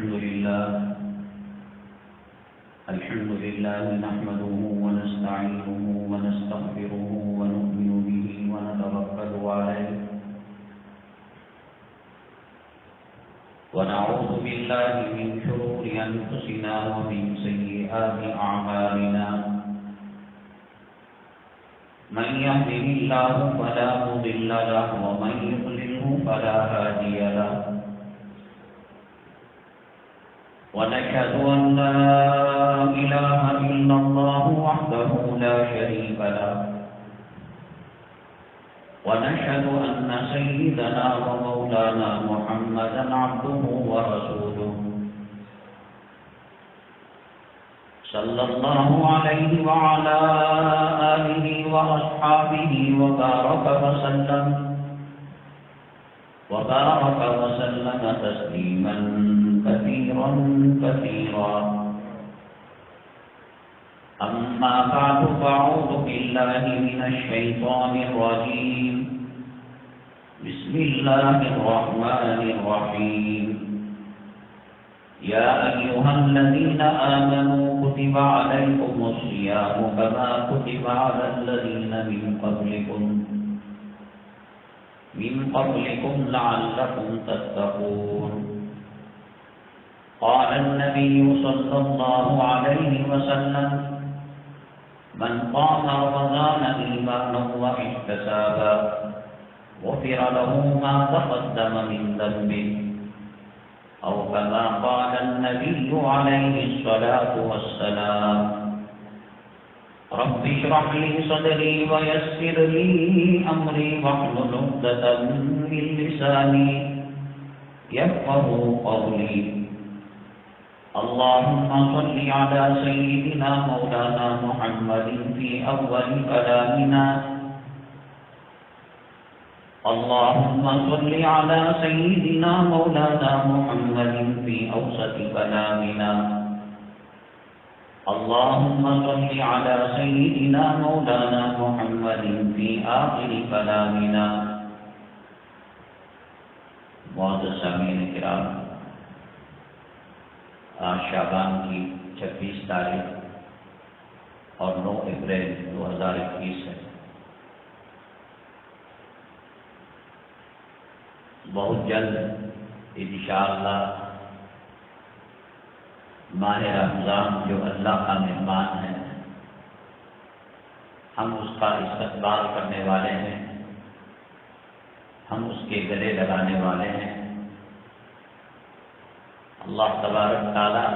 الحمد لله نحمده ونستعينه ونستغفره ونؤمن به ونتوكل عليه ونعوذ بالله من شرور أنفسنا ومن سيئات أعمالنا من يهده الله فلا مضل له ومن يضلله فلا هادي له ونشهد أن لا إله إلا الله وحده لا شريك له ونشهد أن سيدنا ومولانا محمدا عبده ورسوله صلى الله عليه وعلى آله وأصحابه وبارك وسلم تسليما كثيرا كثيرا أما بعد فأعوذ بالله من الشيطان الرجيم بسم الله الرحمن الرحيم يا أيها الذين آمنوا كتب عليكم الصيام كما كتب على الذين من قبلكم لعلكم تتقون قال النبي صلى الله عليه وسلم من قام رمضان إيمانا واحتسابا غفر له ما تقدم من ذنبه أو كما قال النبي عليه الصلاة والسلام رب اشرح لي صدري ويسر لي أمري واحلل عقدة من لساني يفقهوا قولي اللهم صل على سيدنا مولانا محمد في أول كلامنا اللهم صل على سيدنا مولانا محمد في أوسط كلامنا اللهم صل على سيدنا مولانا محمد في آخر كلامنا معزز سامعین کرام، آج شعبان کی 26 تاریخ اور 9 اپریل 2021 ہے۔ بہت جلد انشاءاللہ ماہ رمضان جو اللہ کا مہمان ہے، ہم اس کا استقبال کرنے والے ہیں، ہم اس کے گلے لگانے والے ہیں۔ اللہ تبارک تعالی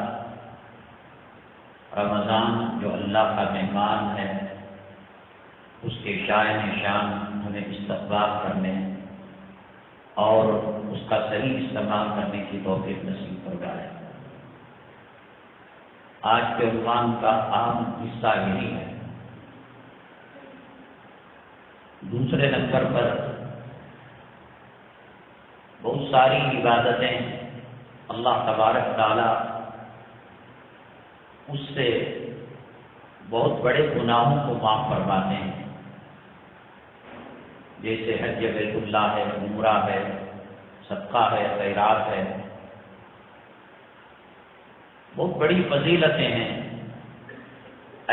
رمضان جو اللہ کا مہمان ہے، اس کے شائن شان ہمیں استقبال کرنے اور اس کا صحیح استعمال کرنے کی توفیق نصیب فرمائے۔ آج کے عنوان کا اہم حصہ یہی ہے۔ دوسرے نمبر پر بہت ساری عبادتیں اللہ تبارک تعالی اس سے بہت بڑے گناہوں کو معاف فرماتے ہیں، جیسے حج بیت اللہ ہے، عمرہ ہے، صدقہ ہے، خیرات ہے، بہت بڑی فضیلتیں ہیں۔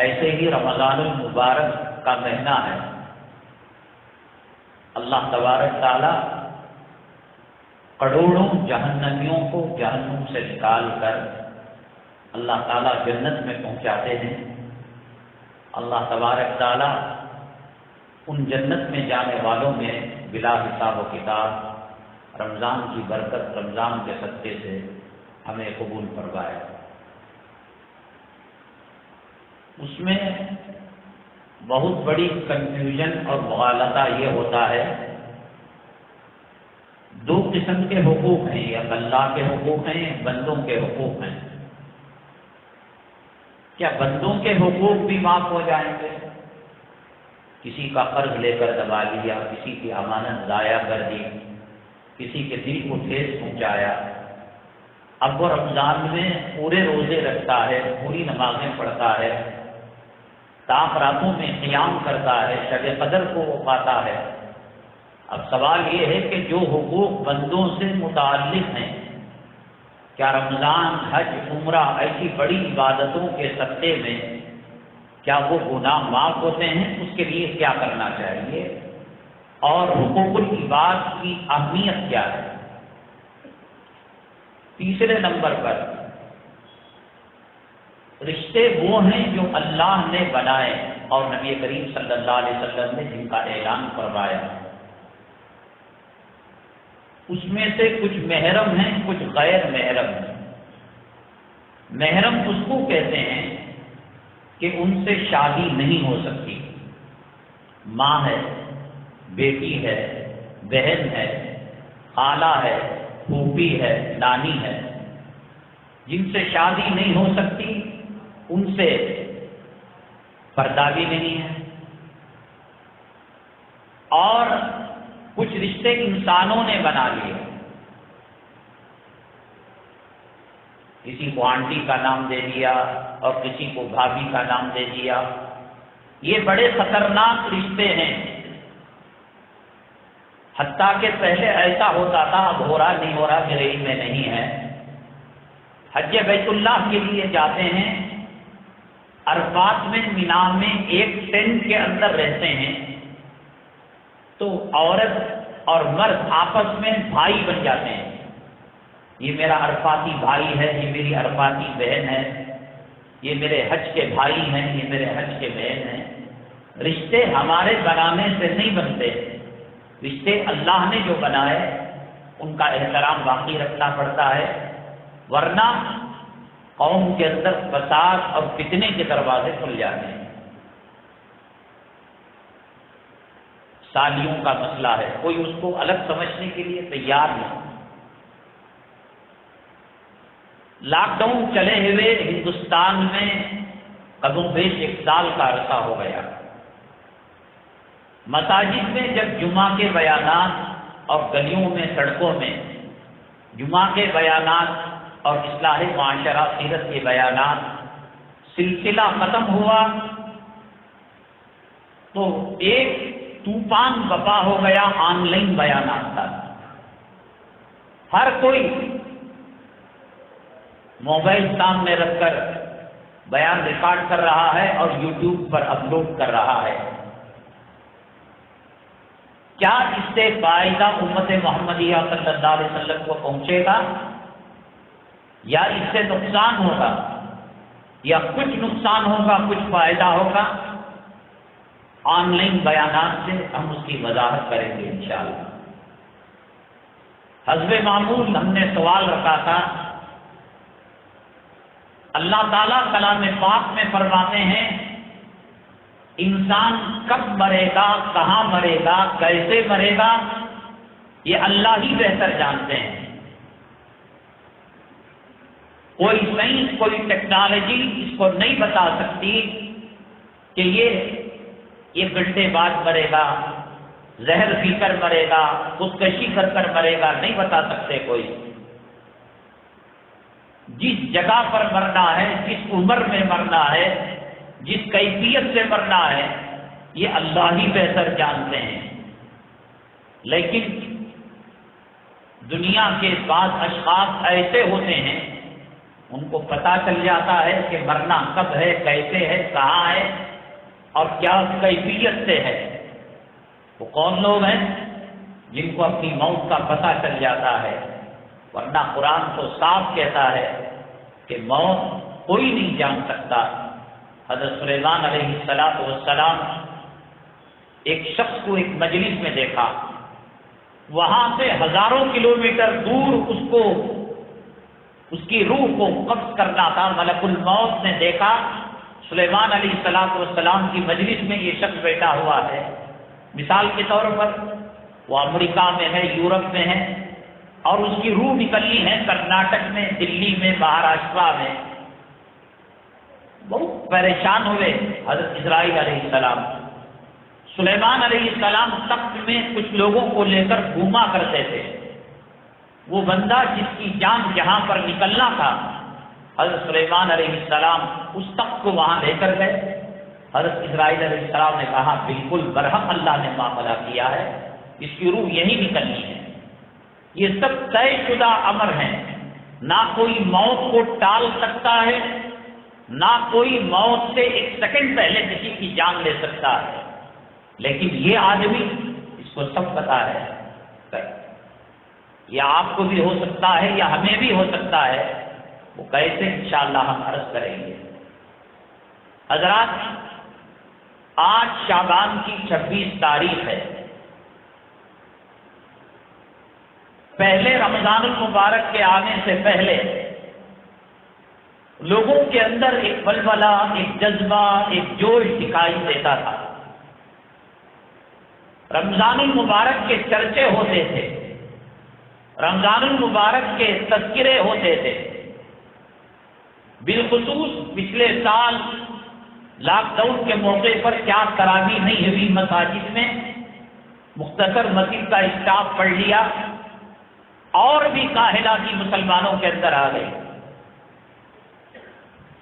ایسے ہی رمضان المبارک کا مہینہ ہے، اللہ تبارک تعالی کروڑوں جہنمیوں کو جہنم سے نکال کر اللہ تعالیٰ جنت میں پہنچاتے ہیں۔ اللہ تبارک تعالیٰ ان جنت میں جانے والوں میں بلا حساب و کتاب رمضان کی برکت، رمضان کے صدقے سے ہمیں قبول فرمائے۔ اس میں بہت بڑی کنفیوژن اور مغالطہ یہ ہوتا ہے، دو قسم کے حقوق ہیں، یا اللہ کے حقوق ہیں، بندوں کے حقوق ہیں۔ کیا بندوں کے حقوق بھی معاف ہو جائیں گے؟ کسی کا قرض لے کر دبا لیا، کسی کی امانت ضائع کر دی، کسی کے دل کو ٹھیس پہنچایا، اب وہ رمضان میں پورے روزے رکھتا ہے، پوری نمازیں پڑھتا ہے، تاخ راتوں میں قیام کرتا ہے، شب قدر کو وہ پاتا ہے۔ اب سوال یہ ہے کہ جو حقوق بندوں سے متعلق ہیں کیا رمضان، حج، عمرہ ایسی بڑی عبادتوں کے صدقے میں کیا وہ گناہ معاف ہوتے ہیں؟ اس کے لیے کیا کرنا چاہیے اور حقوق العباد کی اہمیت کیا ہے؟ تیسرے نمبر پر رشتے وہ ہیں جو اللہ نے بنائے اور نبی کریم صلی اللہ علیہ وسلم نے جن کا اعلان فرمایا، اس میں سے کچھ محرم ہیں، کچھ غیر محرم ہیں۔ محرم اس کو کہتے ہیں کہ ان سے شادی نہیں ہو سکتی، ماں ہے، بیٹی ہے، بہن ہے، خالہ ہے، پھوپھی ہے، نانی ہے، جن سے شادی نہیں ہو سکتی، ان سے پردہ بھی نہیں ہے۔ اور کچھ رشتے انسانوں نے بنا لیے، کسی کو آنٹی کا نام دے دیا اور کسی کو بھابھی کا نام دے دیا۔ یہ بڑے خطرناک رشتے ہیں، حتیٰ کہ پہلے ایسا ہوتا تھا، اب ہو رہا نہیں ہو رہا میرے علم میں نہیں ہے۔ حج بیت اللہ کے لیے جاتے ہیں، عرفات میں مینا میں ایک ٹینٹ کے اندر رہتے ہیں، تو عورت اور مرد آپس میں بھائی بن جاتے ہیں، یہ میرا عرفاتی بھائی ہے، یہ میری عرفاتی بہن ہے، یہ میرے حج کے بھائی ہیں، یہ میرے حج کے بہن ہیں۔ رشتے ہمارے بنانے سے نہیں بنتے، رشتے اللہ نے جو بنائے ان کا احترام باقی رکھنا پڑتا ہے، ورنہ قوم کے اندر فساد اور فتنے کے دروازے کھل جاتے ہیں۔ سالیوں کا مسئلہ ہے، کوئی اس کو الگ سمجھنے کے لیے تیار نہیں۔ لاک ڈاؤن چلے ہوئے ہندوستان میں کم و بیش 1 سال کا عرصہ ہو گیا۔ مساجد میں جب جمعہ کے بیانات اور گلیوں میں، سڑکوں میں جمعہ کے بیانات اور اصلاح معاشرہ سیرت کے بیانات سلسلہ ختم ہوا تو ایک طوفان بپا ہو گیا آن لائن بیانات کا۔ ہر کوئی موبائل سامنے رکھ کر بیان ریکارڈ کر رہا ہے اور یوٹیوب پر اپلوڈ کر رہا ہے۔ کیا اس سے فائدہ امت محمدیہ صلی اللہ علیہ وسلم کو پہنچے گا یا اس سے نقصان ہوگا، یا کچھ نقصان ہوگا کچھ فائدہ ہوگا؟ آن لائن بیانات سے ہم اس کی وضاحت کریں گے انشاءاللہ۔ حسب معمول ہم نے سوال رکھا تھا، اللہ تعالیٰ کلام پاک میں فرماتے ہیں انسان کب مرے گا، کہاں مرے گا، کیسے مرے گا، یہ اللہ ہی بہتر جانتے ہیں۔ کوئی سائنس، کوئی ٹیکنالوجی اس کو نہیں بتا سکتی کہ یہ گھنٹے بعد مرے گا، زہر پی کر مرے گا، خودکشی کر کر مرے گا، نہیں بتا سکتے کوئی۔ جس جگہ پر مرنا ہے، جس عمر میں مرنا ہے، جس کیفیت سے مرنا ہے، یہ اللہ ہی بہتر جانتے ہیں۔ لیکن دنیا کے بعض اشخاص ایسے ہوتے ہیں ان کو پتہ چل جاتا ہے کہ مرنا کب ہے، کیسے ہے، کہاں ہے اور کیا کیفیت سے ہے۔ وہ کون لوگ ہیں جن کو اپنی موت کا پتہ چل جاتا ہے؟ ورنہ قرآن تو صاف کہتا ہے کہ موت کوئی نہیں جان سکتا۔ حضرت سلیمان علیہ السلام ایک شخص کو ایک مجلس میں دیکھا، وہاں سے ہزاروں کلومیٹر دور اس کی روح کو قبض کرنا تھا۔ ملک الموت نے دیکھا سلیمان علیہ السلام کی مجلس میں یہ شخص بیٹھا ہوا ہے۔ مثال کے طور پر وہ امریکہ میں ہے، یورپ میں ہے، اور اس کی روح نکلنی ہے کرناٹک میں، دلی میں، مہاراشٹرا میں۔ بہت پریشان ہوئے حضرت اسرائیل علیہ السلام۔ سلیمان علیہ السلام تخت میں کچھ لوگوں کو لے کر گھوما کرتے تھے۔ وہ بندہ جس کی جان جہاں پر نکلنا تھا، حضرت سلیمان علیہ السلام اس تخت کو وہاں لے کر گئے۔ حضرت اسرائیل علیہ السلام نے کہا بالکل برحق اللہ نے معاملہ کیا ہے، اس کی روح یہی نکلنی ہے۔ یہ سب طے شدہ امر ہیں، نہ کوئی موت کو ٹال سکتا ہے، نہ کوئی موت سے ایک سیکنڈ پہلے کسی کی جان لے سکتا ہے، لیکن یہ آدمی، اس کو سب پتا ہے، یہ آپ کو بھی ہو سکتا ہے یا ہمیں بھی ہو سکتا ہے، وہ کیسے انشاءاللہ ہم عرض کریں گے۔ حضرات، آج شعبان کی 26 تاریخ ہے۔ پہلے رمضان المبارک کے آنے سے پہلے لوگوں کے اندر ایک ولولہ، ایک جذبہ، ایک جوش دکھائی دیتا تھا۔ رمضان المبارک کے چرچے ہوتے تھے، رمضان المبارک کے تذکرے ہوتے تھے۔ بالخصوص پچھلے سال لاک ڈاؤن کے موقع پر کیا تراویح نہیں ہوئی مساجد میں، مختصر مسجد کا اسٹاف پڑھ لیا اور بھی کاہلہ کی مسلمانوں کے اندر آ گئی۔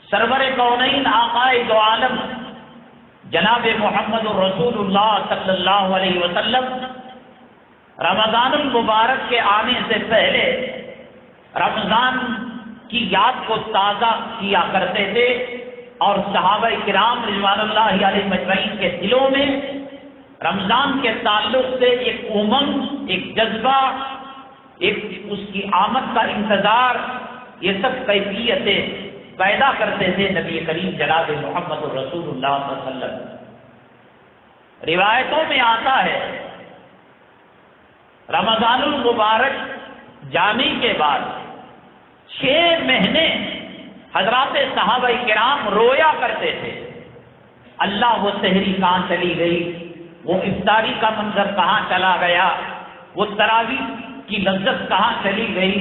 سرور کونین آقائے دو عالم جناب محمد رسول اللہ صلی اللہ علیہ وسلم رمضان المبارک کے آنے سے پہلے رمضان کی یاد کو تازہ کیا کرتے تھے، اور صحابہ کرام رضوان اللہ علیہ مجمعین کے دلوں میں رمضان کے تعلق سے ایک امنگ، ایک جذبہ، ایک اس کی آمد کا انتظار، یہ سب کیفیتیں پیدا کرتے تھے نبی کریم جناب محمد رسول اللہ صلی اللہ علیہ وسلم۔ روایتوں میں آتا ہے رمضان المبارک جانے کے بعد 6 مہینے حضرات صحابہ کرام رویا کرتے تھے، اللہ وہ سحری کہاں چلی گئی، وہ افطاری کا منظر کہاں چلا گیا، وہ تراویح کی لذت کہاں چلی گئی،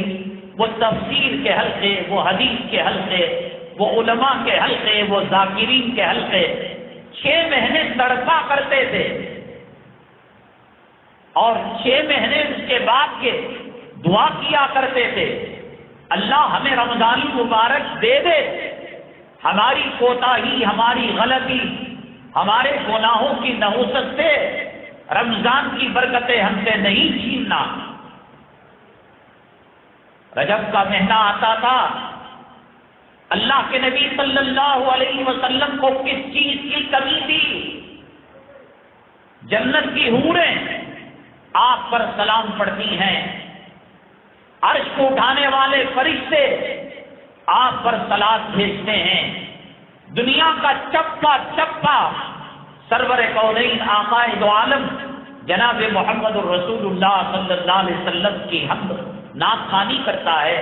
وہ تفسیر کے حلقے، وہ حدیث کے حلقے، وہ علماء کے حلقے، وہ ذاکرین کے حلقے 6 مہینے تڑپا کرتے تھے، اور 6 مہینے اس کے بعد کے دعا کیا کرتے تھے، اللہ ہمیں رمضان المبارک دے دے، ہماری کوتاہی، ہماری غلطی، ہمارے گناہوں کی نحوست سے رمضان کی برکتیں ہم سے نہیں چھیننا۔ رجب کا مہینہ آتا تھا، اللہ کے نبی صلی اللہ علیہ وسلم کو کس چیز کی کمی تھی؟ جنت کی حوریں آپ پر سلام پڑھتی ہیں، عرش کو اٹھانے والے فرشتے آپ پر صلات بھیجتے ہیں، دنیا کا چپا چپا سرور کونین آقائے دو عالم جناب محمد الرسول اللہ صلی اللہ علیہ وسلم کی حمد نعت خوانی کرتا ہے،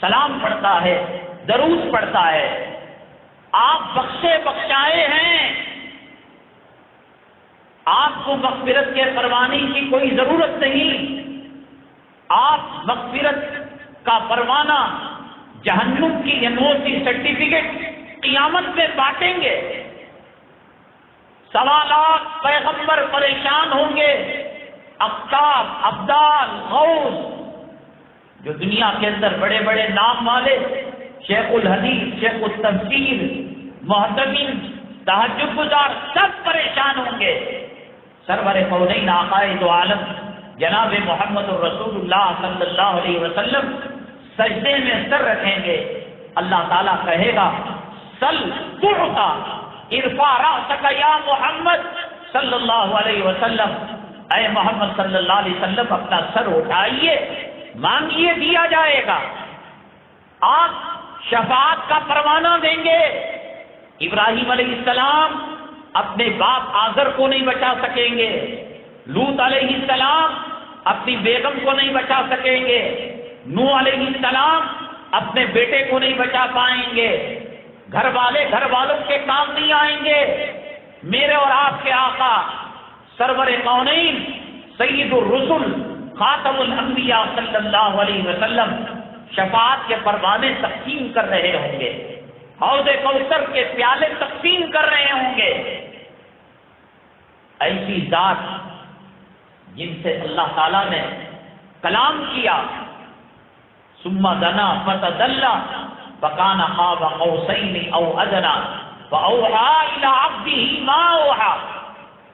سلام پڑھتا ہے، درود پڑھتا ہے۔ آپ بخشے بخشائے ہیں، آپ کو مغفرت کے پروانے کی کوئی ضرورت نہیں، آپ مغفرت کا پروانہ، جہنم کی یونیورسٹی سرٹیفکیٹ قیامت میں بانٹیں گے۔ 1.25 لاکھ پیغمبر پریشان ہوں گے، اقطاب، ابدال، غوث، جو دنیا کے اندر بڑے بڑے نام والے، شیخ الحدیث، شیخ التفسیر، محتمین، تہجد گزار، سب پریشان ہوں گے۔ سرور کونین آقائے دو عالم جناب محمد الرسول اللہ صلی اللہ علیہ وسلم سجدے میں سر رکھیں گے، اللہ تعالیٰ کہے گا سل تعطا، ارفع رأسک یا محمد صلی اللہ علیہ وسلم، اے محمد صلی اللہ علیہ وسلم اپنا سر اٹھائیے، مانگیے دیا جائے گا۔ آپ شفاعت کا پروانہ دیں گے۔ ابراہیم علیہ السلام اپنے باپ آزر کو نہیں بچا سکیں گے، لوط علیہ السلام اپنی بیگم کو نہیں بچا سکیں گے، نوح علیہ السلام اپنے بیٹے کو نہیں بچا پائیں گے، گھر والوں کے کام نہیں آئیں گے۔ میرے اور آپ کے آقا سرور کونین سید الرسل خاتم الانبیاء صلی اللہ علیہ وسلم شفاعت کے پروانے تقسیم کر رہے ہوں گے، حوض کوثر کے پیالے تقسیم کر رہے ہوں گے۔ ایسی ذات جن سے اللہ تعالیٰ نے کلام کیا، ثم دنا فتدلى فكان قاب قوسين او ادنى فاوحى الى عبده ما اوحى،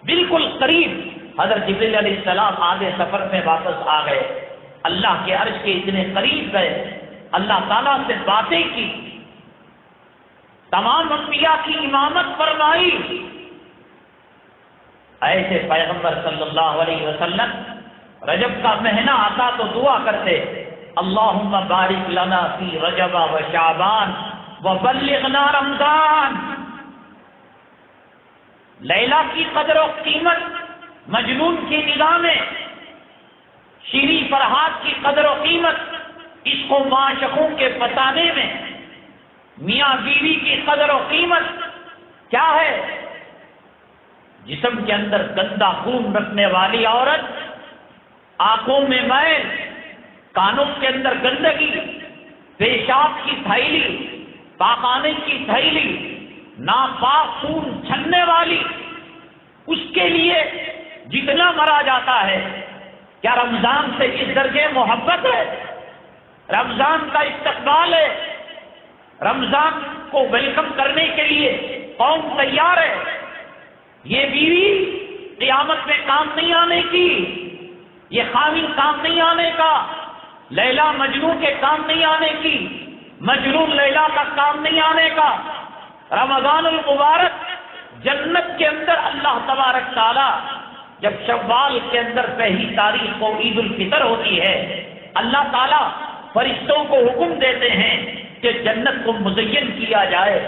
بالکل قریب حضرت جبریل علیہ السلام آگے سفر میں واپس آ گئے، اللہ کے عرش کے اتنے قریب گئے، اللہ تعالیٰ سے باتیں کی، تمام انبیاء کی امامت فرمائی. ایسے پیغمبر صلی اللہ علیہ وسلم رجب کا مہینہ آتا تو دعا کرتے، اللہم بارک لنا فی رجب و شعبان وبلغنا رمضان. لیلا کی قدر و قیمت مجنون کی نگاہ میں، شیریں فرحات کی قدر و قیمت عشق و معشوقوں کے بتانے میں، میاں بیوی کی قدر و قیمت کیا ہے؟ جسم کے اندر گندا خون رکھنے والی عورت، آنکھوں میں میل، کانوں کے اندر گندگی، پیشاب کی تھیلی، پاخانے کی تھیلی، ناپاک خون چھننے والی، اس کے لیے جتنا مرا جاتا ہے، کیا رمضان سے اس درجے محبت ہے؟ رمضان کا استقبال ہے، رمضان کو ویلکم کرنے کے لیے قوم تیار ہے. یہ بیوی قیامت میں کام نہیں آنے کی، یہ خاوند کام نہیں آنے کا، لیلا مجنون کے کام نہیں آنے کی، مجنون لیلا کا کام نہیں آنے کا. رمضان المبارک جنت کے اندر اللہ تبارک تعالی جب شوال کے اندر پہلی تاریخ کو عید الفطر ہوتی ہے، اللہ تعالی فرشتوں کو حکم دیتے ہیں کہ جنت کو مزین کیا جائے،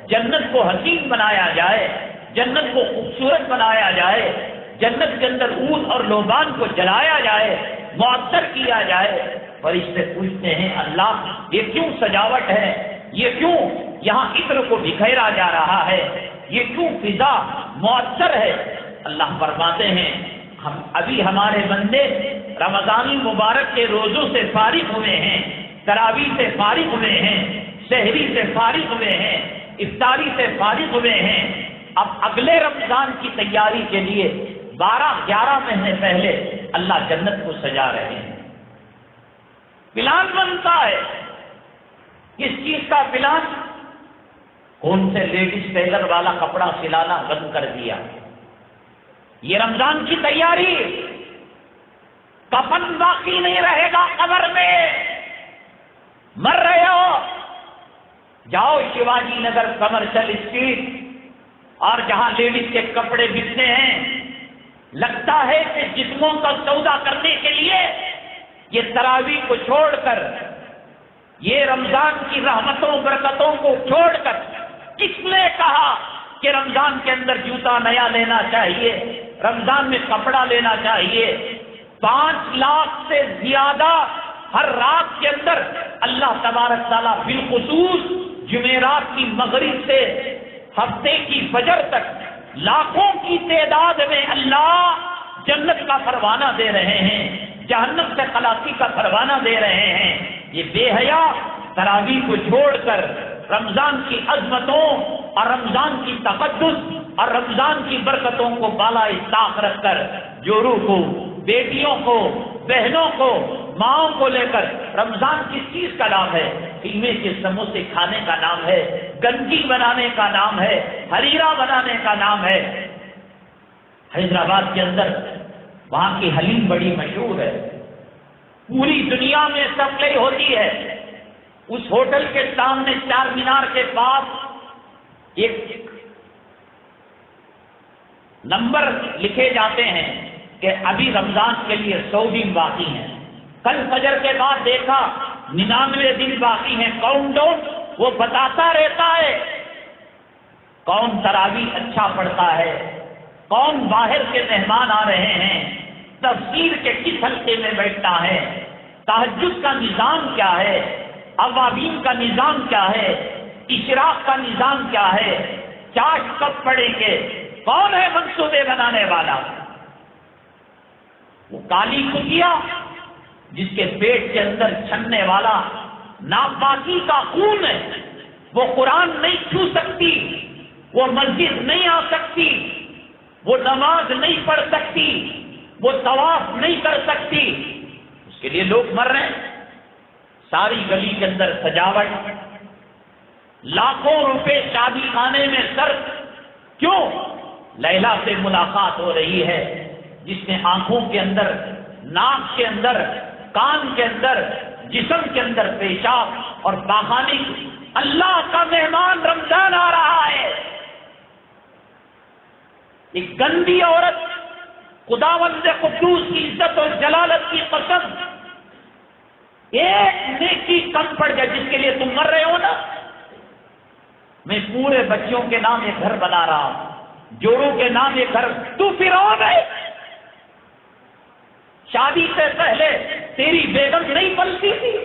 جنت کو حسین بنایا جائے، جنت کو خوبصورت بنایا جائے، جنت کے اندر عود اور لوبان کو جلایا جائے، معطر کیا جائے. فرشتے پوچھتے ہیں اللہ یہ کیوں سجاوٹ ہے، یہ کیوں یہاں عطر کو بکھیرا جا رہا ہے، یہ کیوں فضا معطر ہے؟ اللہ فرماتے ہیں ہم ابھی ہمارے بندے رمضانی مبارک کے روزوں سے فارغ ہوئے ہیں، تراویح سے فارغ ہوئے ہیں، سحری سے فارغ ہوئے ہیں، افطاری سے فارغ ہوئے ہیں. اب اگلے رمضان کی تیاری کے لیے 12-11 مہینے پہلے اللہ جنت کو سجا رہے ہیں. پلان بنتا ہے. کس چیز کا پلان؟ کون سے لیڈیز ٹیلر والا کپڑا سلانا بند کر دیا، یہ رمضان کی تیاری. کفن باقی نہیں رہے گا قبر میں، مر رہے ہو جاؤ شیواجی نگر کمرشل اسٹریٹ اور جہاں لیڈیز کے کپڑے بکتے ہیں، لگتا ہے کہ جسموں کا سودا کرنے کے لیے یہ تراویح کو چھوڑ کر، یہ رمضان کی رحمتوں برکتوں کو چھوڑ کر، کس نے کہا کہ رمضان کے اندر جوتا نیا لینا چاہیے، رمضان میں کپڑا لینا چاہیے؟ 5 لاکھ سے زیادہ ہر رات کے اندر اللہ تبارک تعالیٰ بالخصوص جمعرات کی مغرب سے ہفتے کی فجر تک لاکھوں کی تعداد میں اللہ جنت کا پروانہ دے رہے ہیں، جہنم سے خلاصی کا پروانہ دے رہے ہیں. یہ بے حیا تراویح کو چھوڑ کر رمضان کی عظمتوں اور رمضان کی تقدس اور رمضان کی برکتوں کو بالائے طاق رکھ کر جوروں کو، بیٹیوں کو، بہنوں کو، ماؤں کو لے کر رمضان کس چیز کا نام ہے؟ قیمے کے سموسے کھانے کا نام ہے، گنجی بنانے کا نام ہے، حریرہ بنانے کا نام ہے. حیدرآباد کے اندر وہاں کی حلیم بڑی مشہور ہے، پوری دنیا میں سپلائی ہوتی ہے. اس ہوٹل کے سامنے چار مینار کے پاس ایک نمبر لکھے جاتے ہیں کہ ابھی رمضان کے لیے 100 دن باقی ہیں. کل فجر کے بعد دیکھا 99 دن باقی ہیں. کاؤنٹ ڈاؤن وہ بتاتا رہتا ہے. کون تراویح اچھا پڑھتا ہے، کون باہر کے مہمان آ رہے ہیں، تفسیر کے کس حلقے میں بیٹھتا ہے، تہجد کا نظام کیا ہے، اوابین کا نظام کیا ہے، اشراق کا نظام کیا ہے، چاش کب پڑیں گے، کون ہے منصوبے بنانے والا؟ وہ کالی کتیا جس کے پیٹ کے اندر چھننے والا ناپاکی کا خون ہے، وہ قرآن نہیں چھو سکتی، وہ مسجد نہیں آ سکتی، وہ نماز نہیں پڑھ سکتی، وہ طواف نہیں کر سکتی. اس کے لیے لوگ مر رہے ہیں. ساری گلی کے اندر سجاوٹ، لاکھوں روپے شادی خانے میں صرف. کیوں؟ لیلا سے ملاقات ہو رہی ہے جس نے آنکھوں کے اندر، ناک کے اندر، کان کے اندر، جسم کے اندر پیشاب اور پاخانے کی. اللہ کا مہمان رمضان آ رہا ہے. ایک گندی عورت، خداوند قدوس کی عزت اور جلالت کی قسم، ایک نیکی کم پڑ جائے جس کے لیے تم مر رہے ہو نا. میں پورے بچوں کے نام ایک گھر بنا رہا ہوں، جوڑوں کے نام ایک گھر. تو فرعون ہے. شادی سے پہلے تیری بیگم نہیں پلتی تھی،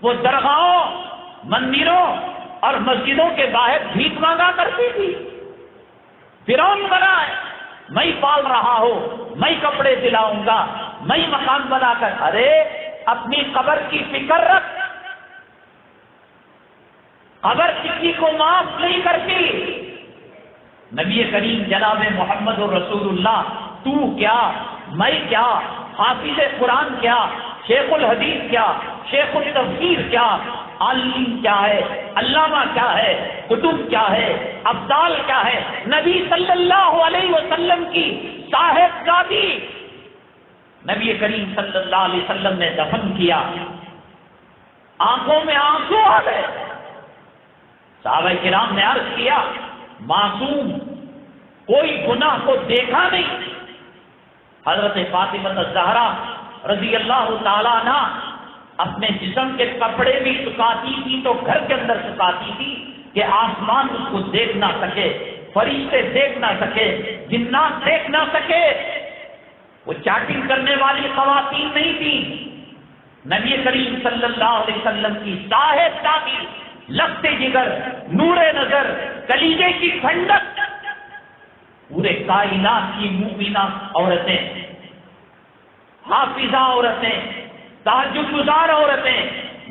وہ درگاہوں، مندروں اور مسجدوں کے باہر بھیک مانگا کرتی تھی. فرعون بنا ہے. میں پال رہا ہوں، میں کپڑے دلاؤں گا، میں مکان بنا کر. ارے اپنی قبر کی فکر رکھ. قبر کسی کو معاف نہیں کرتی. نبی کریم جناب محمد رسول اللہ، تو کیا، میں کیا، حافظ قرآن کیا، شیخ الحدیث کیا، شیخ التفسیر کیا، عالم کیا ہے، علامہ کیا ہے، کتب کیا ہے، ابدال کیا ہے. نبی صلی اللہ علیہ وسلم کی صاحبزادی نبی کریم صلی اللہ علیہ وسلم نے دفن کیا. آنکھوں میں آنسو آ گئے. صحابہ کرام نے عرض کیا، معصوم کوئی گناہ کو دیکھا نہیں. حضرت فاطمہ الزہرا رضی اللہ تعالیٰ عنہ اپنے جسم کے کپڑے بھی سکھاتی تھی تو گھر کے اندر سکھاتی تھی کہ آسمان اس کو دیکھ نہ سکے، فرشتے دیکھ نہ سکے، جنات دیکھ نہ سکے. وہ چاٹنگ کرنے والی خواتین نہیں تھی. نبی کریم صلی اللہ علیہ وسلم کی صاحبزادی، لخت جگر، نور نظر، کلیجے کی ٹھنڈک، پورے کائنات کی مومنہ عورتیں، حافظہ عورتیں، تہجد گزار عورتیں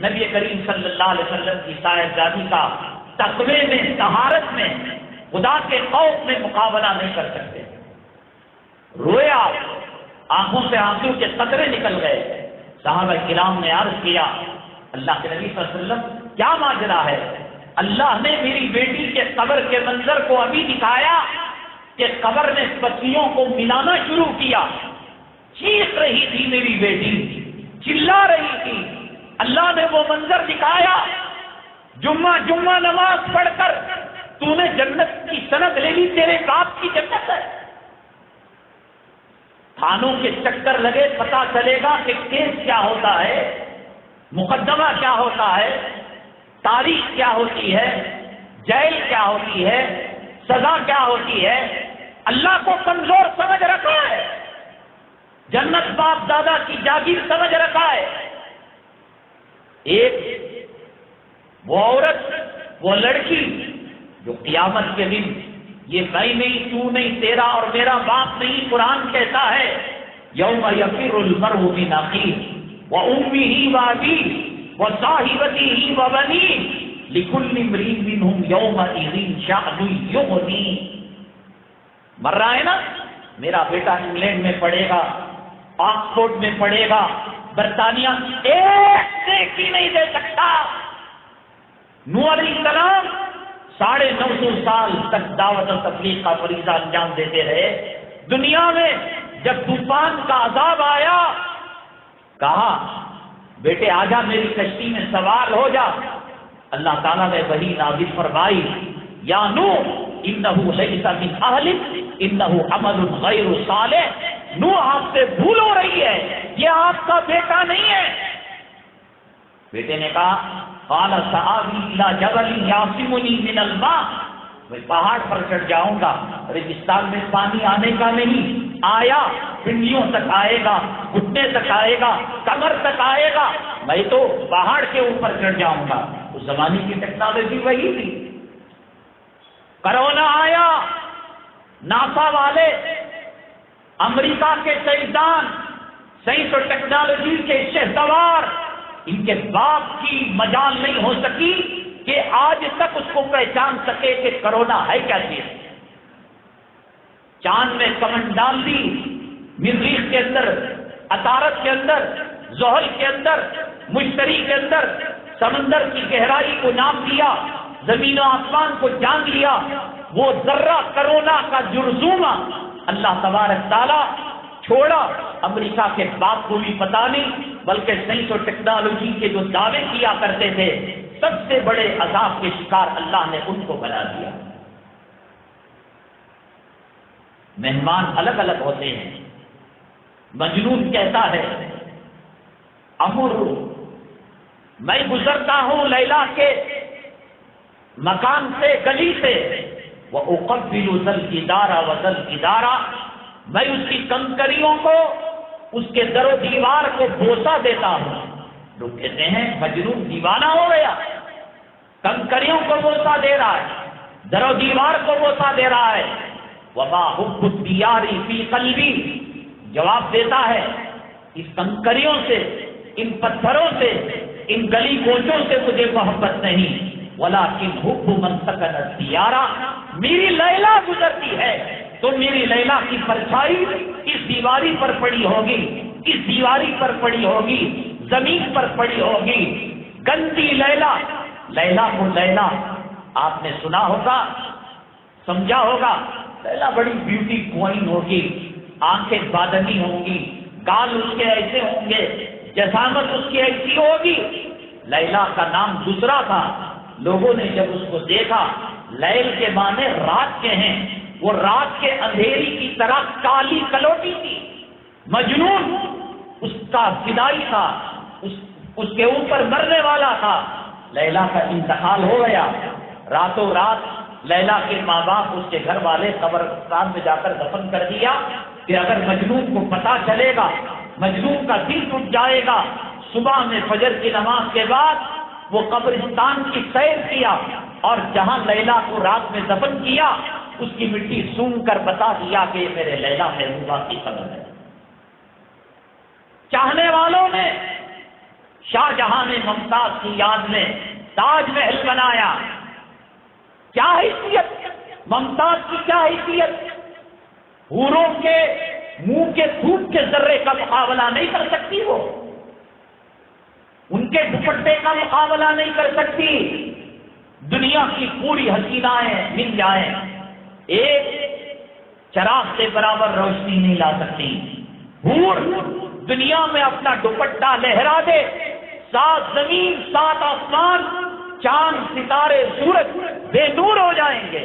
نبی کریم صلی اللہ علیہ وسلم کی صاحبزادی کا تقوی میں، طہارت میں، خدا کے خوف میں مقابلہ نہیں کر سکتے. روئے آپ، آنکھوں سے آنسو کے قطرے نکل گئے. صحابہ کرام نے عرض کیا، اللہ کے نبی صلی اللہ علیہ وسلم کیا ماجرا ہے؟ اللہ نے میری بیٹی کے قبر کے منظر کو ابھی دکھایا کہ قبر نے پتیوں کو ملانا شروع کیا. چیخ رہی تھی میری بیٹی، چلا رہی تھی. اللہ نے وہ منظر دکھایا. جمعہ نماز پڑھ کر تو نے جنت کی سند لے لی، تیرے باپ کی جنت ہے. تھانوں کے چکر لگے، پتا چلے گا کہ کیس کیا ہوتا ہے، مقدمہ کیا ہوتا ہے، تاریخ کیا ہوتی ہے، جیل کیا ہوتی ہے، سزا کیا ہوتی ہے. اللہ کو کمزور سمجھ رکھا ہے، جنت باپ دادا کی جاگیر سمجھ رکھا ہے. ایک وہ عورت، وہ لڑکی جو قیامت کے دن یہ میں نہیں، تو نہیں، تیرا اور میرا باپ نہیں، قرآن کہتا ہے یوم یفر المرء من اخیہ وامہ وابیہ وصاحبتہ وبنیہ لکل امرئ منہم یومئذ شأن یغنیہ. مر رہا ہے نا، میرا بیٹا انگلینڈ میں پڑھے گا، آکسفورڈ میں پڑھے گا، برطانیہ، ایک نیکی نہیں دے سکتا. نوح علیہ السلام 950 سال تک دعوت و تبلیغ کا فریضہ انجام دیتے رہے. دنیا میں جب طوفان کا عذاب آیا، کہا بیٹے آجا میری کشتی میں سوار ہو جا. اللہ تعالیٰ نے وحی نازل فرمائی، یا نوح انہ لیس من اہلک انہ عمل غیر صالح. نوح آپ سے بھول ہو رہی ہے، یہ آپ کا بیٹا نہیں ہے. بیٹے نے کہا قال سآوی الی جبل یعصمنی من الماء، میں پہاڑ پر چڑھ جاؤں گا، ریگستان میں پانی آنے کا نہیں، آیا پنڈلیوں تک آئے گا، گھٹنے تک آئے گا، کمر تک آئے گا، میں تو پہاڑ کے اوپر چڑھ جاؤں گا. اس زمانے کی ٹیکنالوجی وہی تھی. کرونا آیا، ناسا والے، امریکہ کے سائنسدان، سائنس اور ٹیکنالوجی کے شہسوار، ان کے باپ کی مجال نہیں ہو سکی کہ آج تک اس کو پہچان سکے کہ کرونا ہے کیا چیز. چاند میں کمن ڈال دی، مریخ کے اندر، عطارد کے اندر، زحل کے اندر، مشتری کے اندر، سمندر کی گہرائی کو ناپ دیا، زمین و آسمان کو جان لیا. وہ ذرہ کرونا کا جرذومہ اللہ تبارک تعالیٰ چھوڑا، امریکہ کے باپ کو بھی پتا نہیں، بلکہ سائنس اور ٹیکنالوجی کے جو دعوے کیا کرتے تھے سب سے بڑے عذاب کے شکار اللہ نے ان کو بنا دیا۔ مہمان الگ الگ ہوتے ہیں۔ مجنون کہتا ہے امر، میں گزرتا ہوں لیلا کے مکان سے، گلی سے، وَأُقَبِّلُ ذَا الْجِدَارَ وَذَا الْجِدَارَ، میں اس کی کنکریوں کو، اس کے در و دیوار کو بوسہ دیتا ہوں۔ لوگ کہتے ہیں مجنون دیوانہ ہو گیا، کنکریوں کو بوسہ دے رہا ہے، در و دیوار کو بوسہ دے رہا ہے۔ وَمَا حُبُّ الدِّيَارِ فِي قَلْبِي، جواب دیتا ہے اس کنکریوں سے، ان پتھروں سے، ان گلی کوچوں سے مجھے محبت نہیں، وَلَٰكِنْ حُبُّ مَنْ سَكَنَ الدِّيَارَ، میری لیلا گزرتی ہے تو میری لیلا کی پرچھائی اس دیواری پر پڑی ہوگی، اس دیواری پر پڑی ہوگی، زمین پر پڑی ہوگی۔ گندی لیلا، لیلا کو لیلا آپ نے سنا ہوگا، سمجھا ہوگا، لیلا بڑی بیوٹی کوئین ہوگی، آنکھیں بادنی ہوں گی، گال اس کے ایسے ہوں گے، جسامت اس کی ایسی ہوگی۔ لیلا کا نام دوسرا تھا۔ لوگوں نے جب اس کو دیکھا، لیل کے معنی رات کے ہیں، وہ رات کے اندھیری کی طرح کالی کلوٹی تھی۔ مجنون اس کا فدائی تھا، اس کے اوپر مرنے والا تھا۔ لیلا کا انتقال ہو گیا، راتوں رات لیلا کے ماں باپ، اس کے گھر والے قبرستان میں جا کر دفن کر دیا کہ اگر مجنون کو پتہ چلے گا، مجنون کا دل ٹوٹ جائے گا۔ صبح میں فجر کی نماز کے بعد وہ قبرستان کی سیر کیا اور جہاں لیلا کو رات میں دفن کیا اس کی مٹی سونگ کر بتا دیا کہ یہ میرے لیلا محبوبہ کی قبر ہے۔ چاہنے والوں نے شاہ جہاں نے ممتاز کی یاد میں تاج محل بنایا۔ کیا حیثیت، ممتاز کی کیا حیثیت، حوروں کے منہ کے تھوک کے ذرے کا مقابلہ نہیں کر سکتی، وہ ان کے دوپٹے کا مقابلہ نہیں کر سکتی۔ دنیا کی پوری حسینائیں مل جائیں، ایک چراغ سے برابر روشنی نہیں لا سکتی۔ حور دنیا میں اپنا دوپٹہ لہرا دے، سات زمین سات آسمان، چاند ستارے سورج بے نور ہو جائیں گے،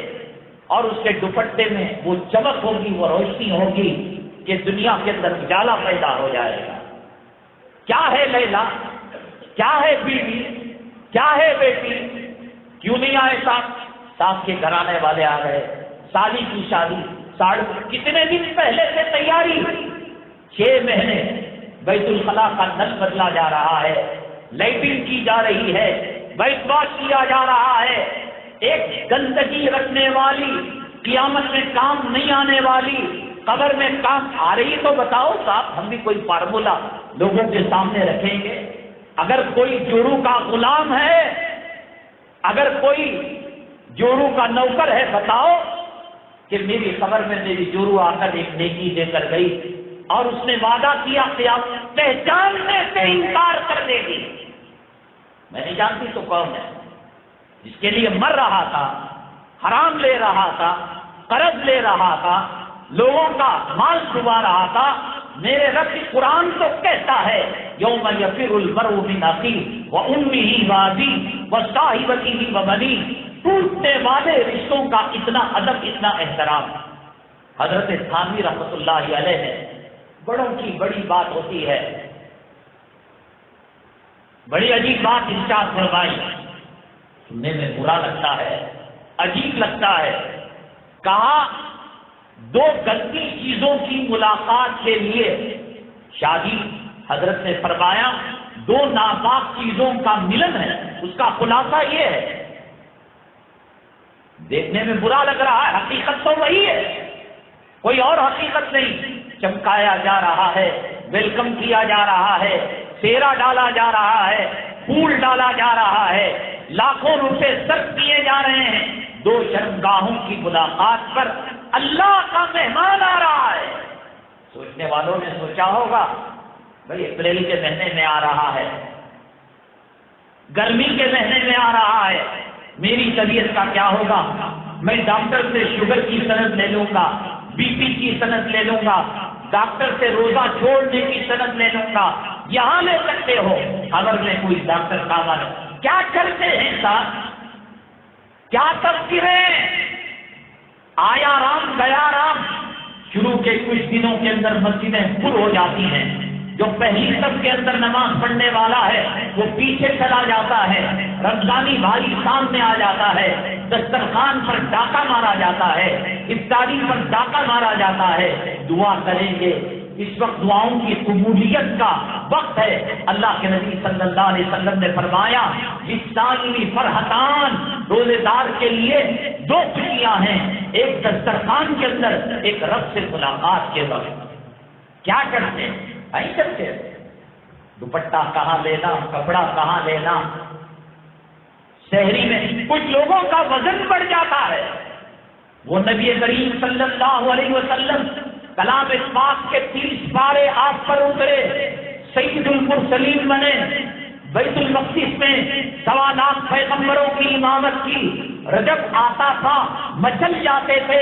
اور اس کے دوپٹے میں وہ چمک ہوگی، وہ روشنی ہوگی کہ دنیا کے اندر اجالا پیدا ہو جائے گا۔ کیا ہے لیلا، کیا ہے بیوی، کیا ہے بیٹی؟ کیوں نہیں آئے صاحب کے گھرانے والے آ گئے، سالی کی شادی، کتنے دن پہلے سے تیاری، 6 مہینے بیت الخلا کا نل بدلا جا رہا ہے، لائٹنگ کی جا رہی ہے، وائٹ واش کیا جا رہا ہے۔ ایک گندگی رکھنے والی، قیامت میں کام نہیں آنے والی، قبر میں کام آ رہی تو بتاؤ صاحب، ہم بھی کوئی فارمولا لوگوں کے سامنے رکھیں گے۔ اگر کوئی جورو کا غلام ہے، اگر کوئی جورو کا نوکر ہے، بتاؤ کہ میری قبر میں میری جورو آ کر ایک نیکی دے کر گئی اور اس نے وعدہ کیا کہ آپ پہچاننے سے انکار کر دے گی۔ میں نہیں جانتی تو کون ہے، جس کے لیے مر رہا تھا، حرام لے رہا تھا، قرض لے رہا تھا، لوگوں کا مال ڈبا رہا تھا۔ میرے رب قرآن تو کہتا ہے یوم یفر المرء من اخیہ وامہ وابیہ وصاحبتہ وبنیہ، ٹوٹنے والے رشتوں کا اتنا ادب، اتنا احترام۔ حضرت تھانوی رحمۃ اللہ علیہ نے بڑوں کی بڑی بات ہوتی ہے، بڑی عجیب بات ارشاد فرمائی، سننے میں برا لگتا ہے، عجیب لگتا ہے۔ کہا 2 گندی چیزوں کی ملاقات کے لیے شادی، حضرت نے فرمایا 2 ناپاک چیزوں کا ملن ہے، اس کا خلاصہ یہ ہے۔ دیکھنے میں برا لگ رہا ہے، حقیقت تو وہی ہے، کوئی اور حقیقت نہیں۔ چمکایا جا رہا ہے، ویلکم کیا جا رہا ہے، سیرا ڈالا جا رہا ہے، پھول ڈالا جا رہا ہے، لاکھوں روپے صرف دیے جا رہے ہیں 2 شرمگاہوں کی ملاقات پر۔ اللہ کا مہمان آ رہا ہے۔ سوچنے والوں نے سوچا ہوگا بھائی اپریل کے مہینے میں آ رہا ہے، گرمی کے مہینے میں آ رہا ہے، میری طبیعت کا کیا ہوگا؟ میں ڈاکٹر سے شوگر کی سند لے لوں گا، بی پی کی سند لے لوں گا، ڈاکٹر سے روزہ چھوڑنے کی سند لے لوں گا، یہاں لے سکتے ہو۔ خبر میں کوئی ڈاکٹر کامل کیا کرتے ہیں صاحب، کیا تذکرے، آیا رام گیا رام۔ شروع کے کچھ دنوں کے اندر مسجدیں پر ہو جاتی ہیں، جو پہلی صف کے اندر نماز پڑھنے والا ہے وہ پیچھے چلا جاتا ہے، رمضانی بھائی سامنے آ جاتا ہے، دسترخوان پر ڈاکہ مارا جاتا ہے، افطاری پر ڈاکہ مارا جاتا ہے۔ دعا کریں گے، اس وقت دعاؤں کی قبولیت کا وقت ہے۔ اللہ کے نبی صلی اللہ علیہ وسلم نے فرمایا للصائم فرحتان، روزے دار کے لیے دو خوشیاں ہیں، ایک دسترخوان کے اندر، ایک رب سے ملاقات کے وقت۔ کیا کرتے ہیں؟ نہیں کرتے، دوپٹہ کہاں لینا، کپڑا کہاں لینا۔ شہری میں کچھ لوگوں کا وزن بڑھ جاتا ہے، وہ نبی کریم صلی اللہ علیہ وسلم کلام پاک کے 30 پارے آپ پر اترے، سید المرسلین بنے، بیت المقدس میں 1.25 لاکھ پیغمبروں کی امامت کی، رجب آتا تھا مچل جاتے تھے۔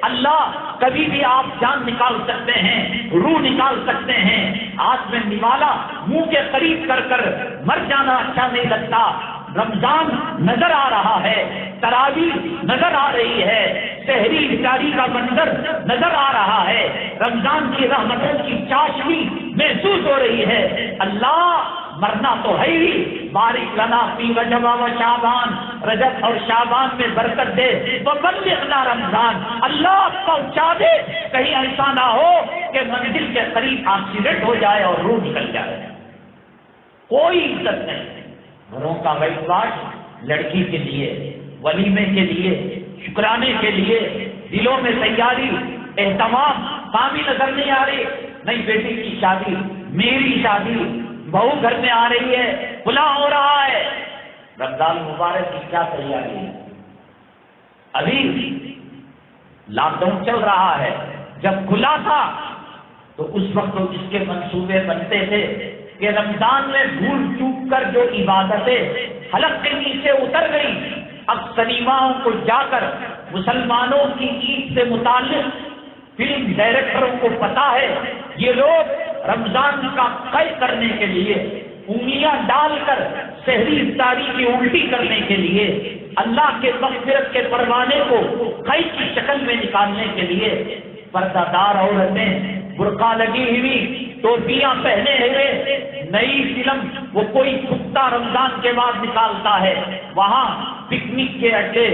اللہ کبھی بھی آپ جان نکال سکتے ہیں، روح نکال سکتے ہیں، ہاتھ میں نوالا منہ کے قریب کر کر مر جانا اچھا نہیں لگتا۔ رمضان نظر آ رہا ہے، تراویح نظر آ رہی ہے، سحری افطاری کا منظر نظر آ رہا ہے، رمضان کی رحمتوں کی چاشنی محسوس ہو رہی ہے۔ اللہ مرنا تو ہے ہی، بارک لنا فی رجب و شعبان، رجب اور شعبان میں برکت دے، وبلغنا رمضان، اللہ پہنچا دے، کہیں ایسا نہ ہو کہ منزل کے قریب ایکسیڈنٹ ہو جائے اور روح نکل جائے۔ کوئی عزت نہیں، گھروں کا وائٹ واش لڑکی کے لیے، ولیمے کے لیے، شکرانے کے لیے، دلوں میں تیاری، اہتمام، کامی نظر نہیں آ رہی۔ نہیں بیٹی کی شادی، میری شادی، بہو گھر میں آ رہی ہے، کھلا ہو رہا ہے، رمضان مبارک کی کیا تیاری ہے؟ ابھی لاک ڈاؤن چل رہا ہے، جب کھلا تھا تو اس وقت تو اس کے منصوبے بنتے تھے کہ رمضان میں بھول چوک کر جو عبادتیں حلق کے نیچے اتر گئی، اب سنیماؤں کو جا کر مسلمانوں کی عید سے متعلق فلم ڈائریکٹروں کو پتا ہے یہ لوگ رمضان کا قید کرنے کے لیے انگلیاں ڈال کر سحری افطاری کی الٹی کرنے کے لیے، اللہ کے مغفرت کے پروانے کو قید کی شکل میں نکالنے کے لیے پردہ دار عورتیں برقع لگی ہوئی، ٹوپیاں پہنے ہوئے، نئی فلم وہ کوئی کتا رمضان کے بعد نکالتا ہے، وہاں پکنک کے اڈے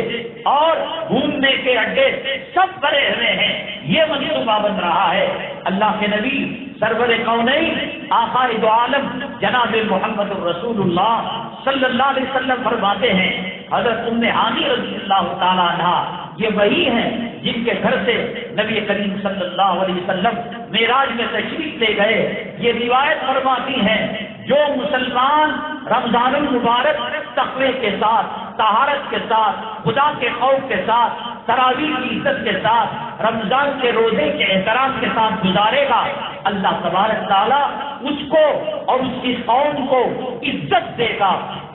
اور گھومنے کے اڈے سب بھرے ہوئے ہیں، یہ منصوبہ بن رہا ہے۔ اللہ کے نبی سرور کونین آقا دو عالم جناب محمد رسول اللہ صلی اللہ علیہ وسلم فرماتے ہیں، حضرت ام ہانی رضی اللہ تعالیٰ عنہا یہ وہی ہیں جن کے گھر سے نبی کریم صلی اللہ علیہ وسلم معراج میں تشریف لے گئے۔ یہ روایت فرماتی ہیں جو مسلمان رمضان المبارک تقوی کے ساتھ، طہارت کے ساتھ، خدا کے خوف کے ساتھ، تراویح کی عزت کے ساتھ، رمضان کے روزے کے احترام کے ساتھ گزارے گا، اللہ تبارک تعالیٰ اس کو اور اس کی قوم کو عزت دے گا۔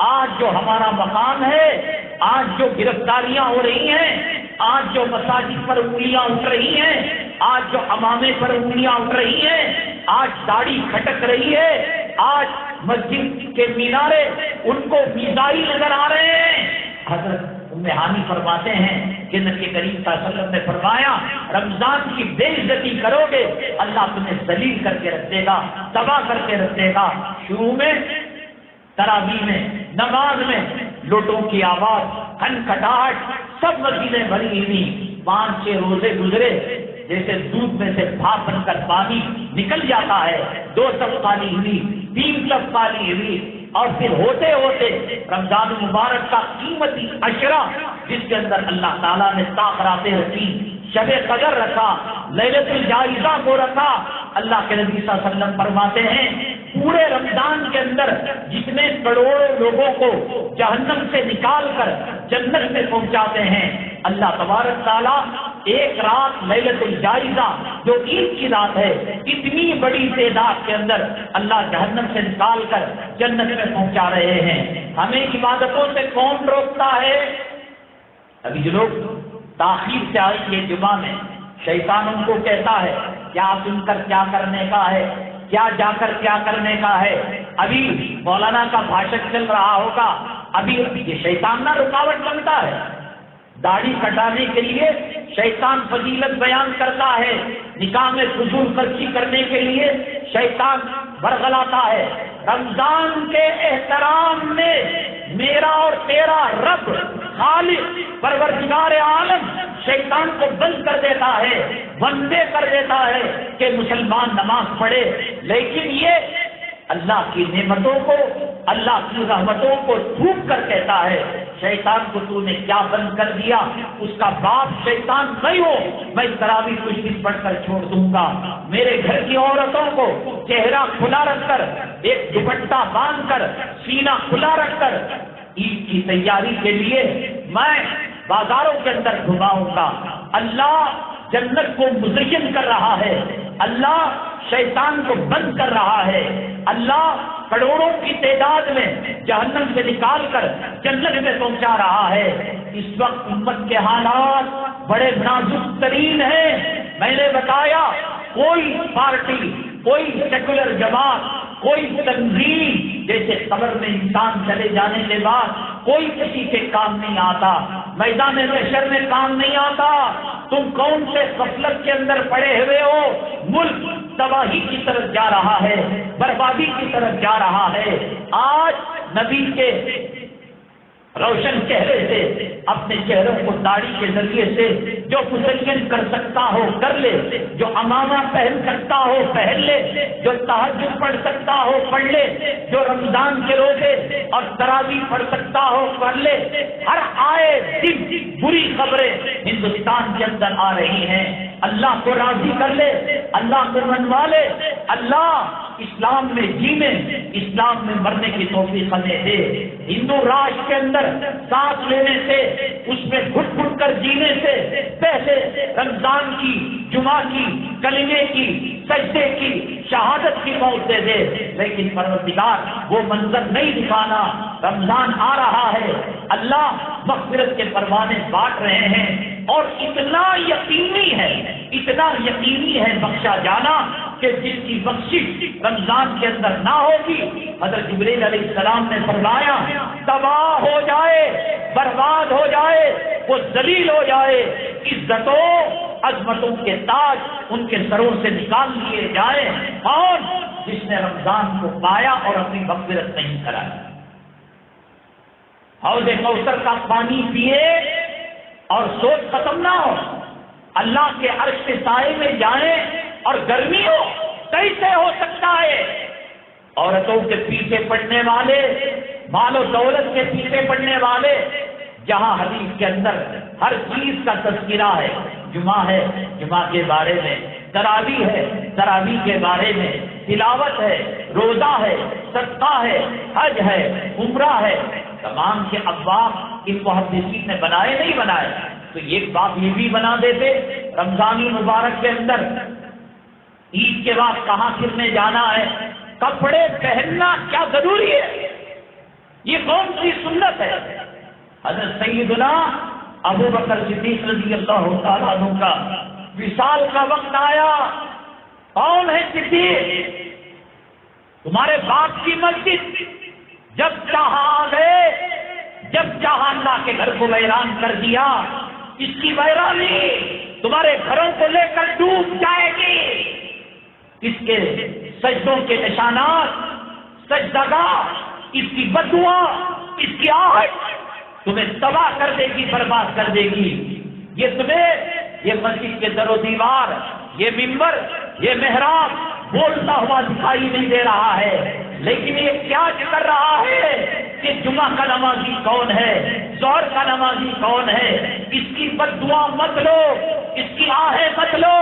آج جو ہمارا مقام ہے، آج جو گرفتاریاں ہو رہی ہیں، آج جو مساجد پر انگلیاں اٹھ رہی ہیں، آج جو امامے پر انگلیاں اٹھ رہی ہیں، آج داڑھی کھٹک رہی ہے، آج مسجد کے مینارے ان کو میزائل نظر آ رہے ہیں۔ حضرت ام ہانی فرماتے ہیں کہ نبی کریم صلی اللہ علیہ وسلم نے فرمایا رمضان کی بے عزتی کرو گے اللہ تمہیں ذلیل کر کے رکھ دے گا، تباہ کر کے رکھ دے گا۔ شروع میں تراویح میں، نماز میں لوٹوں کی آواز، کھنکھٹاہٹ، سب مسجدیں بھری ہوئی، 5-6 روزے گزرے، جیسے دودھ میں سے بھاپ بن کر پانی نکل جاتا ہے، 2 صف خالی ہوئی، 3 صف خالی ہوئی، اور پھر ہوتے ہوتے رمضان مبارک کا قیمتی عشرہ جس کے اندر اللہ تعالیٰ نے تاخرات رکھی، شب قدر رکھا، لیلۃ الجائزہ کو رکھا۔ اللہ کے نبی صلی اللہ علیہ وسلم فرماتے ہیں پورے رمضان کے اندر جتنے کروڑوں لوگوں کو جہنم سے نکال کر جنت میں پہنچاتے ہیں، اللہ تبارک تعالیٰ ایک رات لیلۃ الجائزہ جو عید کی رات ہے، اتنی بڑی تعداد کے اندر اللہ جہنم سے نکال کر جنت میں پہنچا رہے ہیں۔ ہمیں عبادتوں سے کون روکتا ہے؟ ابھی جو لوگ تاخیر سے آئے یہ جمعہ میں شیطان ان کو کہتا ہے کیا سن کر کیا کرنے کا ہے، کیا جا کر کیا کرنے کا ہے، ابھی مولانا کا بھاشن چل رہا ہوگا، ابھی یہ شیطان نہ رکاوٹ بنتا ہے۔ داڑھی کٹانے کے لیے شیطان فضیلت بیان کرتا ہے، نکاح میں فضول خرچی کرنے کے لیے شیطان برگلاتا ہے۔ رمضان کے احترام میں میرا اور تیرا رب خالق پروردگار عالم شیطان کو بند کر دیتا ہے، بندے کر دیتا ہے کہ مسلمان نماز پڑھے، لیکن یہ اللہ کی نعمتوں کو، اللہ کی رحمتوں کو تھوک کر کہتا ہے شیطان کو تو نے کیا بند کر دیا، اس کا باپ شیطان نہیں ہو، میں تراویح کچھ دن پڑھ کر چھوڑ دوں گا۔ میرے گھر کی عورتوں کو چہرہ کھلا رکھ کر، ایک دوپٹہ باندھ کر، سینہ کھلا رکھ کر عید کی تیاری کے لیے میں بازاروں کے اندر گھماؤں گا۔ اللہ جنت کو مزین کر رہا ہے، اللہ شیطان کو بند کر رہا ہے، اللہ کروڑوں کی تعداد میں جہنم سے نکال کر جنت میں پہنچا رہا ہے۔ اس وقت امت کے حالات بڑے نازک ترین ہیں۔ میں نے بتایا کوئی پارٹی، کوئی سیکولر جماعت، کوئی تنظیم جیسے قبر میں انسان چلے جانے کے بعد کوئی کسی کے کام نہیں آتا، میدان محشر میں کام نہیں آتا۔ تم کون سے غفلت کے اندر پڑے ہوئے ہو؟ ملک تباہی کی طرف جا رہا ہے، بربادی کی طرف جا رہا ہے۔ آج نبی کے روشن چہرے سے اپنے چہروں کو داڑھی کے ذریعے سے جو مزین کر سکتا ہو کر لے، جو امامہ پہن سکتا ہو پہن لے، جو تہجد پڑھ سکتا ہو پڑھ لے، جو رمضان کے روزے اور تراویح پڑھ سکتا ہو پڑھ لے۔ ہر آئے دن بری خبریں ہندوستان کے اندر آ رہی ہیں، اللہ کو راضی کر لے، اللہ کو منوا لے، اللہ اسلام میں جینے، اسلام میں مرنے کی توفیق ہمیں دے۔ ہندو راج کے اندر سانس لینے سے، اس میں گھٹ گھٹ کر جینے سے پہلے رمضان کی، جمعہ کی، کلمے کی، سجدے کی، شہادت کی موت دے دے، لیکن پروردگار وہ منظر نہیں دکھانا۔ رمضان آ رہا ہے، اللہ مغفرت کے پروانے بانٹ رہے ہیں، اور اتنا یقینی ہے، اتنا یقینی ہے بخشا جانا کہ جس کی بخشش رمضان کے اندر نہ ہوگی، حضرت جبریل علیہ السلام نے فرمایا تباہ ہو جائے، برباد ہو جائے، وہ ذلیل ہو جائے، عزتوں عظمتوں کے تاج ان کے سروں سے نکال لیے جائیں۔ اور جس نے رمضان کو پایا اور اپنی مغفرت نہیں کرائی، حوض کوثر کا پانی پیے اور سوچ ختم نہ ہو، اللہ کے عرش کے سائے میں جائیں اور گرمی ہو، کیسے ہو سکتا ہے؟ عورتوں کے پیچھے پڑنے والے، مال و دولت کے پیچھے پڑنے والے، جہاں حدیث کے اندر ہر چیز کا تذکرہ ہے، جمعہ ہے، جمعہ کے بارے میں، تراویح ہے، تراویح کے بارے میں، تلاوت ہے، روزہ ہے، صدقہ ہے، حج ہے، عمرہ ہے، تمام کے ابواب ان محدثین نے بنائے نہیں بنائے تو ایک بات یہ بھی بنا دیتے، رمضان مبارک کے اندر عید کے بعد کہاں پھرنے جانا ہے، کپڑے پہننا کیا ضروری ہے؟ یہ کون سی سنت ہے؟ حضرت سیدنا ابو بکر صدیق رضی اللہ تعالیٰ عنہ کا وصال کا وقت آیا۔ کون ہے صدیق؟ تمہارے باپ کی مسجد، جب چاہا آ گئے، جب چاہا اللہ کے گھر کو ویران کر دیا، اس کی ویرانی تمہارے گھروں کو لے کر ڈوب جائے گی۔ اس کے سجدوں کے نشانات، سجدگاہ، اس کی بددعا، اس کی آہٹ تمہیں تباہ کر دے گی، برباد کر دے گی۔ یہ تمہیں یہ مسجد کے در و دیوار، یہ ممبر، یہ محراب بولتا ہوا دکھائی نہیں دے رہا ہے، لیکن یہ کیا کر رہا ہے کہ جمعہ کا نمازی کون ہے، ظہر کا نمازی کون ہے، اس کی بددعا مت لو، اس کی آہیں مت لو،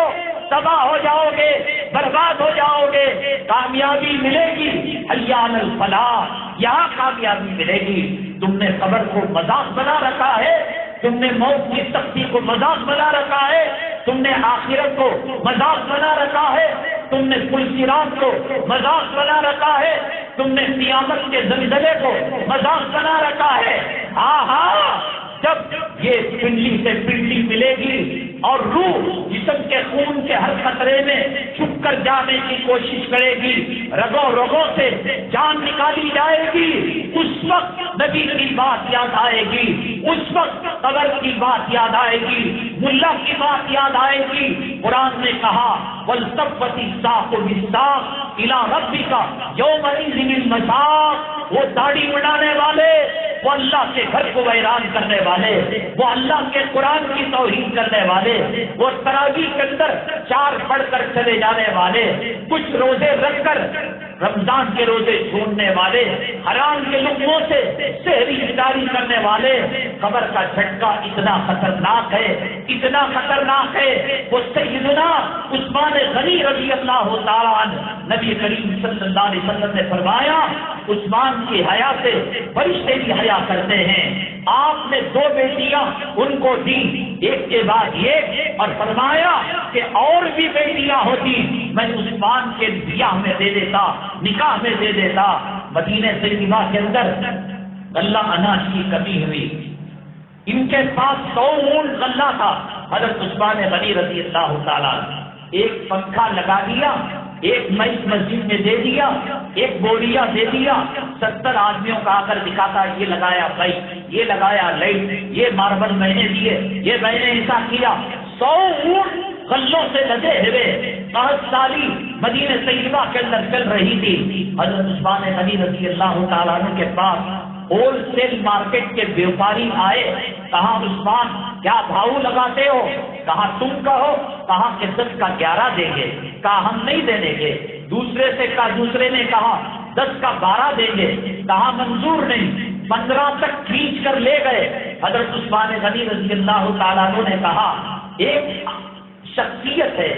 تباہ ہو جاؤ گے، برباد ہو جاؤ گے۔ کامیابی ملے گی حیا علی الفلاح، یہاں کامیابی ملے گی۔ تم نے قبر کو مذاق بنا رکھا ہے، تم نے موت کی تختی کو مذاق بنا رکھا ہے، تم نے آخرت کو مذاق بنا رکھا ہے، تم نے پل صراط کو مذاق بنا رکھا ہے، تم نے قیامت کے زلزلے کو مذاق بنا رکھا ہے۔ ہاں ہاں، جب یہ پنڈلی سے پنڈلی ملے گی، اور روح جسم کے خون کے ہر خطرے میں چھپ کر جانے کی کوشش کرے گی، رگوں رگوں سے جان نکالی جائے گی، اس وقت نبی کی بات یاد آئے گی، اس وقت قبر کی بات یاد آئے گی، ملا کی بات یاد آئے گی۔ قرآن نے کہا وَالْتَفَّتِ السَّاقُ بِالسَّاقِ إِلَىٰ رَبِّكَ يَوْمَئِذٍ الْمَسَاقُ۔ وہ داڑھی بڑھانے والے، وہ اللہ کے گھر کو ویران کرنے والے، وہ اللہ کے قرآن کی توہین کرنے والے، وہ تراویح کے اندر 4 پڑھ کر چلے جانے والے، کچھ روزے رکھ کر رمضان کے روزے چھوڑنے والے، حرام کے لقموں سے سحری افطاری کرنے والے، قبر کا جھٹکا اتنا خطرناک ہے، اتنا خطرناک ہے۔ وہ سیدنا عثمان غنی رضی اللہ تعالیٰ عنہ، نبی کریم صلی اللہ علیہ وسلم نے فرمایا عثمان کی حیا سے فرشتے بھی حیا کرتے ہیں۔ آپ نے 2 بیٹیاں ان کو دی، ایک کے بعد ایک، اور فرمایا کہ اور بھی بیٹیاں ہوتی میں عثمان کے بیاہ میں دے دیتا، نکاح میں دے دیتا۔ مدینہ طیبہ کے اندر غلہ اناج کی کمی ہوئی، ان کے پاس 100 اونٹ غلہ تھا۔ حضرت عثمان غنی رضی اللہ تعالیٰ ایک پنکھا لگا دیا، ایک مسجد میں دے دیا، ایک بوریا دے دیا، 70 آدمیوں کا آ کر دکھاتا یہ لگایا بھائی، یہ لگایا لائٹ، یہ ماربل میں نے دیے، یہ میں نے ایسا کیا۔ 100 اونٹ غلوں سے لدے ہوئے 5 سالی مدینہ طیبہ کے اندر چل رہی تھی۔ حضرت عثمان غنی رضی اللہ تعالیٰ عنہ کے پاس ہول سیل مارکیٹ کے بیوپاری آئے، کہا عثمان کیا بھاؤ لگاتے ہو؟ کہا تم کہو، کہا کہ 10 کا 11 دیں گے، کہا ہم نہیں دینے گے۔ دوسرے سے کہا، دوسرے نے کہا 10 کا 12 دیں گے، کہا منظور نہیں۔ 15 تک کھینچ کر لے گئے۔ حضرت عثمان غنی رضی اللہ تعالیٰ عنہ نے کہا ایک شخصیت ہے،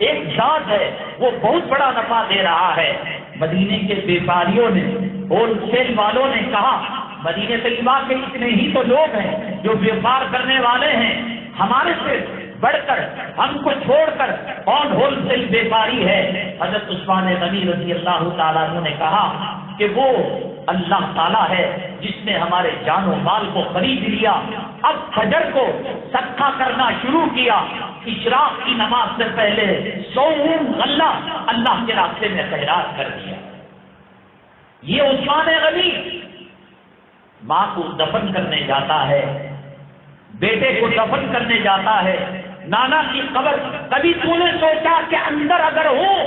ایک ذات ہے، وہ بہت بڑا نفع دے رہا ہے۔ مدینے کے بیپاریوں نے، ہول سیل والوں نے کہا مدینہ طیبہ کے اتنے ہی تو لوگ ہیں جو بیپار کرنے والے ہیں، ہمارے سے بڑھ کر، ہم کو چھوڑ کر کون ہول سیل بیپاری ہے؟ حضرت عثمان غنی رضی اللہ تعالیٰ عنہ نے کہا کہ وہ اللہ تعالیٰ ہے جس نے ہمارے جان و مال کو خرید لیا۔ اب فجر کو صدقہ کرنا شروع کیا، اشراق کی نماز سے پہلے 100 اونٹ غلہ اللہ کے راستے میں خیرات کر دیا۔ یہ عثمان غنی ماں کو دفن کرنے جاتا ہے، بیٹے کو دفن کرنے جاتا ہے، نانا کی قبر، کبھی تو نے سوچا کہ اندر اگر ہوں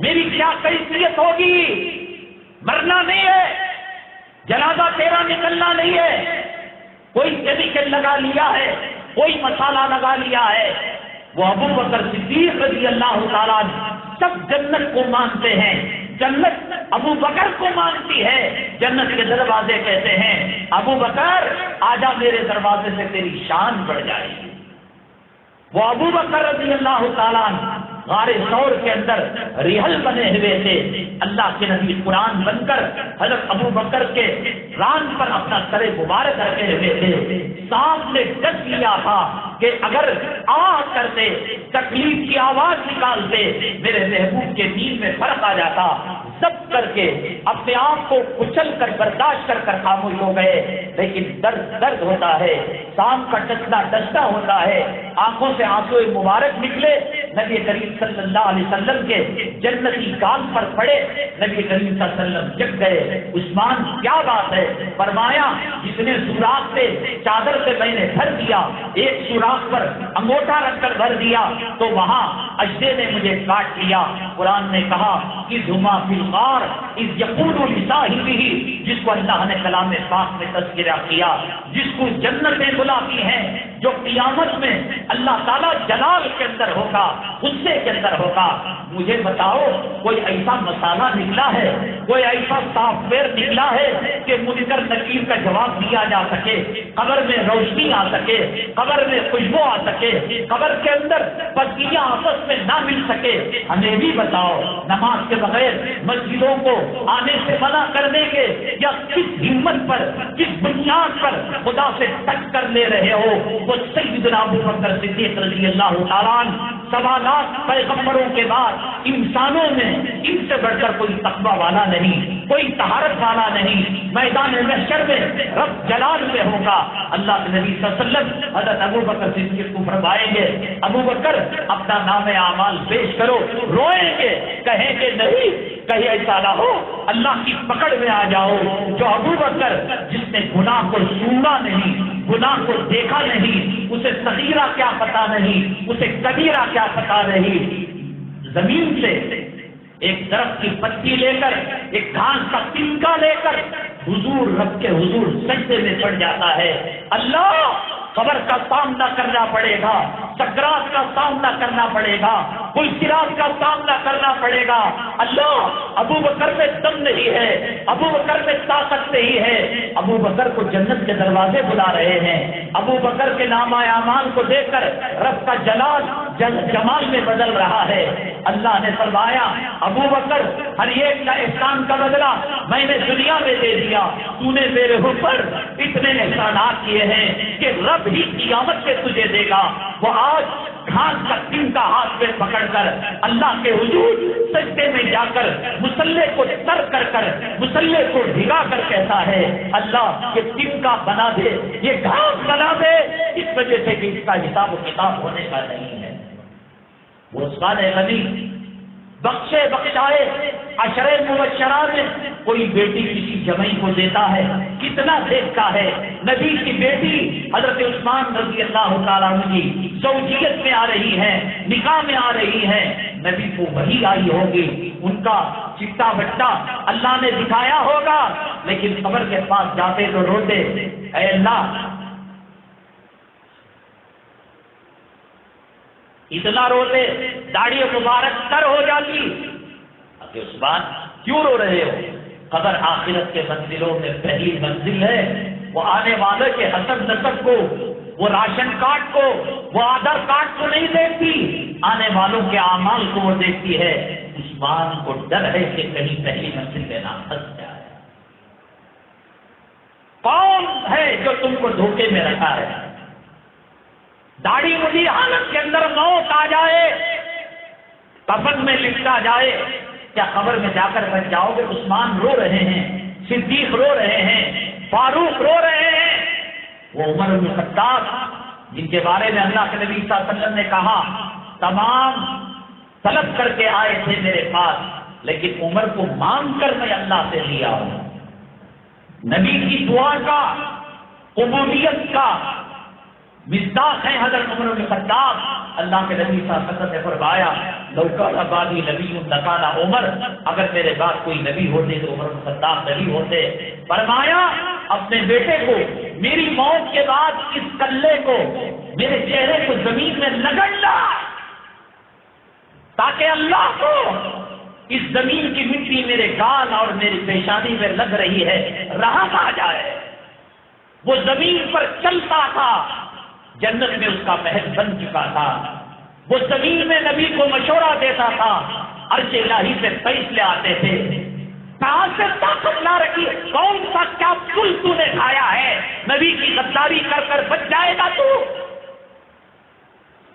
میری کیا کیفیت ہوگی؟ مرنا نہیں ہے، جنازہ تیرا نکلنا نہیں ہے، کوئی کیمیکل لگا لیا ہے، کوئی مسالہ لگا لیا ہے۔ وہ ابو بکر صدیق رضی اللہ تعالیٰ سب جنت کو مانتے ہیں، جنت ابو بکر کو مانتی ہے، جنت کے دروازے کہتے ہیں ابو بکر آجا میرے دروازے سے تیری شان بڑھ جائے گی۔ وہ ابو بکر رضی اللہ تعالیٰ غار ثور کے اندر ریحل بنے ہوئے تھے، اللہ کے نبی قرآن بن کر حضرت ابو بکر کے ران پر اپنا سر مبارک رکھے ہوئے تھے۔ سانپ نے ڈس لیا تھا کہ اگر کرتے تکلیف کی آواز نکالتے میرے محبوب کے دین میں فرق آ جاتا۔ سب کر کے اپنے آپ کو کچل کر برداشت کر کر خاموش ہو گئے، لیکن درد ہوتا ہے، سانپ کا ڈسنا ہوتا ہے، آنکھوں سے آنسو مبارک نکلے، نبی کریم صلی اللہ علیہ وسلم کے جنتی گال پر پڑے، نبی کریم صلی اللہ علیہ وسلم جگ گئے۔ عثمان کیا بات ہے؟ فرمایا جتنے سوراخ سے چادر سے میں نے بھر دیا، ایک سوراخ پر انگوٹھا رکھ کر بھر دیا تو وہاں اجدے نے مجھے کاٹ لیا۔ قرآن نے کہا کہ ذما فی الغار اذ یقول لصاحبہ، جس کو اللہ نے کلام پاک میں تذکرہ کیا، جس کو جنتیں بلاتی ہیں، جو قیامت میں اللہ تعالیٰ جلال کے اندر ہوگا، غصے کے اندر ہوگا۔ مجھے بتاؤ کوئی ایسا مسالہ نکلا ہے، کوئی ایسا سافٹ ویئر نکلا ہے کہ منکر نکیر کا جواب دیا جا سکے، قبر میں روشنی آ سکے، قبر میں خوشبو آ سکے، قبر کے اندر پتیاں آپس میں نہ مل سکے؟ ہمیں بھی بتاؤ، نماز کے بغیر مسجدوں کو آنے سے منع کرنے کے یا کس ہمت پر، کس بنیاد پر خدا سے ٹچ کر لے رہے ہو؟ وہ سیدنا ابو بکر صدیق رضی اللہ تعالیٰ عنہ 7 لاکھ پیغمبروں کے بعد انسانوں میں ان سے بڑھ کر کوئی تقویٰ والا نہیں، کوئی طہارت والا نہیں، میدان محشر میں رب جلال میں ہوگا۔ اللہ کے نبی صلی اللہ علیہ وسلم حضرت ابو بکر صدیق کو فرمائیں گے ابو بکر اپنا نام اعمال پیش کرو، روئیں گے، کہیں گے نہیں، کہیں ایسا نہ ہو اللہ کی پکڑ میں آ جاؤ۔ جو ابو بکر جس نے گناہ کو سنا نہیں، گناہ کو دیکھا نہیں، اسے صغیرہ کیا پتا نہیں، اسے کبیرہ کیا پتا نہیں، زمین سے ایک درخت کی پتی لے کر، ایک گھاس کا تنکا لے کر حضور رب کے حضور سجدے میں پڑ جاتا ہے۔ اللہ قبر کا سامنا کرنا پڑے گا، سکرات کا سامنا کرنا پڑے گا، پل صراط کا سامنا کرنا پڑے گا۔ اللہ ابو بکر میں دم نہیں ہے، ابو بکر میں طاقت نہیں ہے، ابو بکر کو جنت کے دروازے بلا رہے ہیں۔ ابو بکر کے نامہ اعمال کو دیکھ کر رب کا جلال جمال میں بدل رہا ہے۔ اللہ نے فرمایا ابو بکر ہر ایک کا احسان کا بدلہ میں نے دنیا میں دے دیا، تو نے میرے اوپر اتنے احسانات کیے ہیں کہ رب ہی قیامت سے تجھے دے گا۔ وہ آج گھاس کا تنکا ہاتھ میں پکڑ کر اللہ کے حضور سجدے میں جا کر مصلی کو تر کر کر مصلی کو بھگا کر کہتا ہے اللہ یہ تنکا بنا دے، یہ گھاس بنا دے، اس وجہ سے کہ اس کا حساب و کتاب ہونے کا نہیں ہے۔ وہ عثمان غنی بخشے بخشائے عشرے مبشرہ میں کوئی بیٹی کسی جمعی کو دیتا ہے، کتنا دیکھتا ہے۔ نبی کی بیٹی حضرت عثمان رضی اللہ تعالیٰ عنہ کی زوجیت میں آ رہی ہے، نکاح میں آ رہی ہے، نبی کو وحی آئی ہوگی، ان کا چٹا بٹا اللہ نے دکھایا ہوگا، لیکن قبر کے پاس جاتے تو روتے، اے اللہ اتنا روتے داڑھی مبارک تر ہو جاتی۔ کہ عثمان کیوں رو رہے ہو؟ قبر آخرت کے منزلوں میں پہلی منزل ہے، وہ آنے والے کے حسب نسب کو، وہ راشن کارڈ کو، وہ آدھار کارڈ کو نہیں دیکھتی، آنے والوں کے اعمال کو وہ دیکھتی ہے۔ عثمان کو ڈر ہے کہ کہیں پہلی منزل میں نہ پھنس جائے۔ کون ہے جو تم کو دھوکے میں رکھا ہے؟ داڑھی مجھے حالت کے اندر موت آ جائے، کفن میں لپٹا جائے، کیا قبر میں جا کر بچ جاؤ گے؟ عثمان رو رہے ہیں، صدیق رو رہے ہیں، فاروق رو رہے ہیں، وہ عمر بن خطاب جن کے بارے میں اللہ کے نبی صلی اللہ علیہ وسلم نے کہا تمام طلب کر کے آئے تھے میرے پاس، لیکن عمر کو مانگ کر میں اللہ سے لیا ہوں۔ نبی کی دعا کا، قبولیت کا مصداق ہے حضرت عمر بن خطاب۔ اللہ کے نبی صلی اللہ علیہ وسلم نے فرمایا لو کان بعدی نبی لکان عمر، اگر میرے بعد کوئی نبی ہوتے تو عمر بن خطاب نبی ہوتے۔ فرمایا اپنے بیٹے کو میری موت کے بعد اس کلے کو، میرے چہرے کو زمین میں رگڑنا، تاکہ اللہ کو اس زمین کی مٹی میرے گال اور میری پیشانی میں لگ رہی ہے راحت آ جائے۔ وہ زمین پر چلتا تھا، جنت میں اس کا محل بن چکا تھا، وہ زمین میں نبی کو مشورہ دیتا تھا، عرش الہی سے فیصلے آتے تھے۔ کہاں سے طاقت نہ رکھی، کون سا کیا پل تو نے کھایا ہے نبی کی غداری کر کر بچ جائے گا تو؟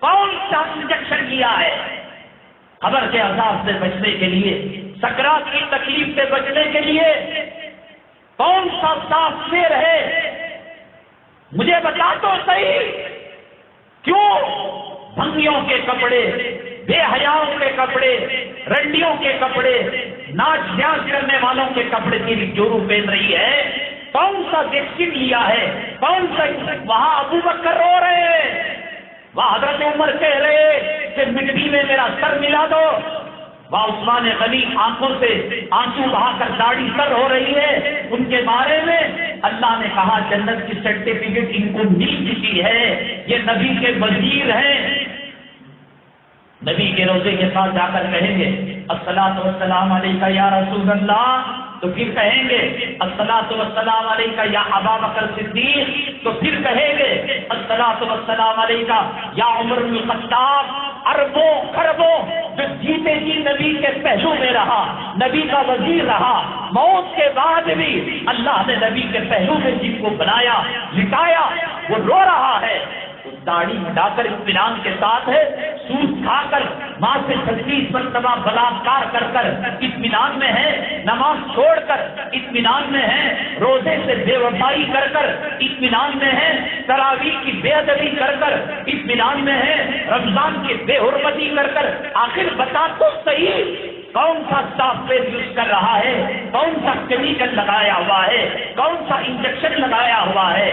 کون سا انجیکشن لیا ہے قبر کے عذاب سے بچنے کے لیے، سکرات کی تکلیف سے بچنے کے لیے؟ کون سا صاف شیر ہے؟ مجھے بتا تو صحیح، کیوں بھنگیوں کے کپڑے، بے حیاؤں کے کپڑے، رنڈیوں کے کپڑے، ناچ ڈانس کرنے والوں کے کپڑے کی جورو پہن رہی ہے؟ کون سا ویکسین لیا ہے؟ کون سا؟ وہاں ابو بکر رو رہے ہیں، وہاں حضرت عمر کہہ رہے کہ مٹی میں میرا سر ملا دو، وہاں عثمان غنی آنکھوں سے آنسو بہا کر داڑھی سر ہو رہی ہے۔ ان کے بارے میں اللہ نے کہا جنت کی سرٹیفکیٹ ان کو مل چکی ہے، یہ نبی کے وزیر ہیں۔ نبی کے روزے کے پاس جا کر کہیں گے الصلاۃ والسلام علیکہ یا رسول اللہ، تو پھر کہیں گے الصلاۃ والسلام علیکہ یا ابا بکر صدیق، تو پھر کہیں گے الصلاۃ والسلام علیکہ یا عمر بن الخطاب۔ اربوں خربوں جو جیتے جی نبی کے پہلو میں رہا، نبی کا وزیر رہا، موت کے بعد بھی اللہ نے نبی کے پہلو میں جن کو بنایا لٹایا، وہ رو رہا ہے۔ داڑھی مڈا کر اطمینان کے ساتھ ہے، سود کھا کر ماں سے 36 مرتبہ بلاکار کر کر اطمینان میں ہے، نماز چھوڑ کر اطمینان میں ہے، روزے سے بے وفائی کر کر اطمینان میں ہے، تراویح کی بے ادبی کر کر اطمینان میں ہے، رمضان کی بے حرمتی کر کر، آخر بتا تو صحیح کون سا سافٹ ویئر یوز کر رہا ہے، کون سا کیمیکل لگایا ہوا ہے، کون سا انجیکشن لگایا ہوا ہے؟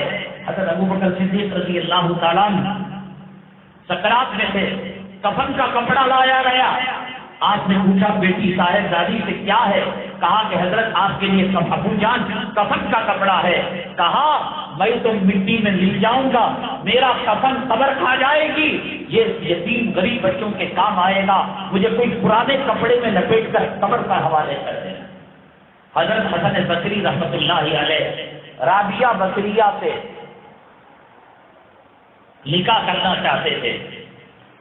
حضرت ابوبکر صدیق رضی اللہ تعالیٰ سکرات میں تھے، کفن کا کپڑا لایا گیا، آپ نے پوچھا بیٹی صاحب دادی سے کیا ہے؟ کہا کہ حضرت آپ کے لیے ابو جان کفن کا کپڑا ہے۔ کہا میں تو مٹی میں مل جاؤں گا، میرا کفن قبر کھا جائے گی، یہ یتیم غریب بچوں کے کام آئے گا، مجھے کوئی پرانے کپڑے میں لپیٹ کر قبر کا حوالے کر دینا۔ حضرت حسن بصری رحمۃ اللہ علیہ رابعہ بصریہ سے نکاح کرنا چاہتے تھے،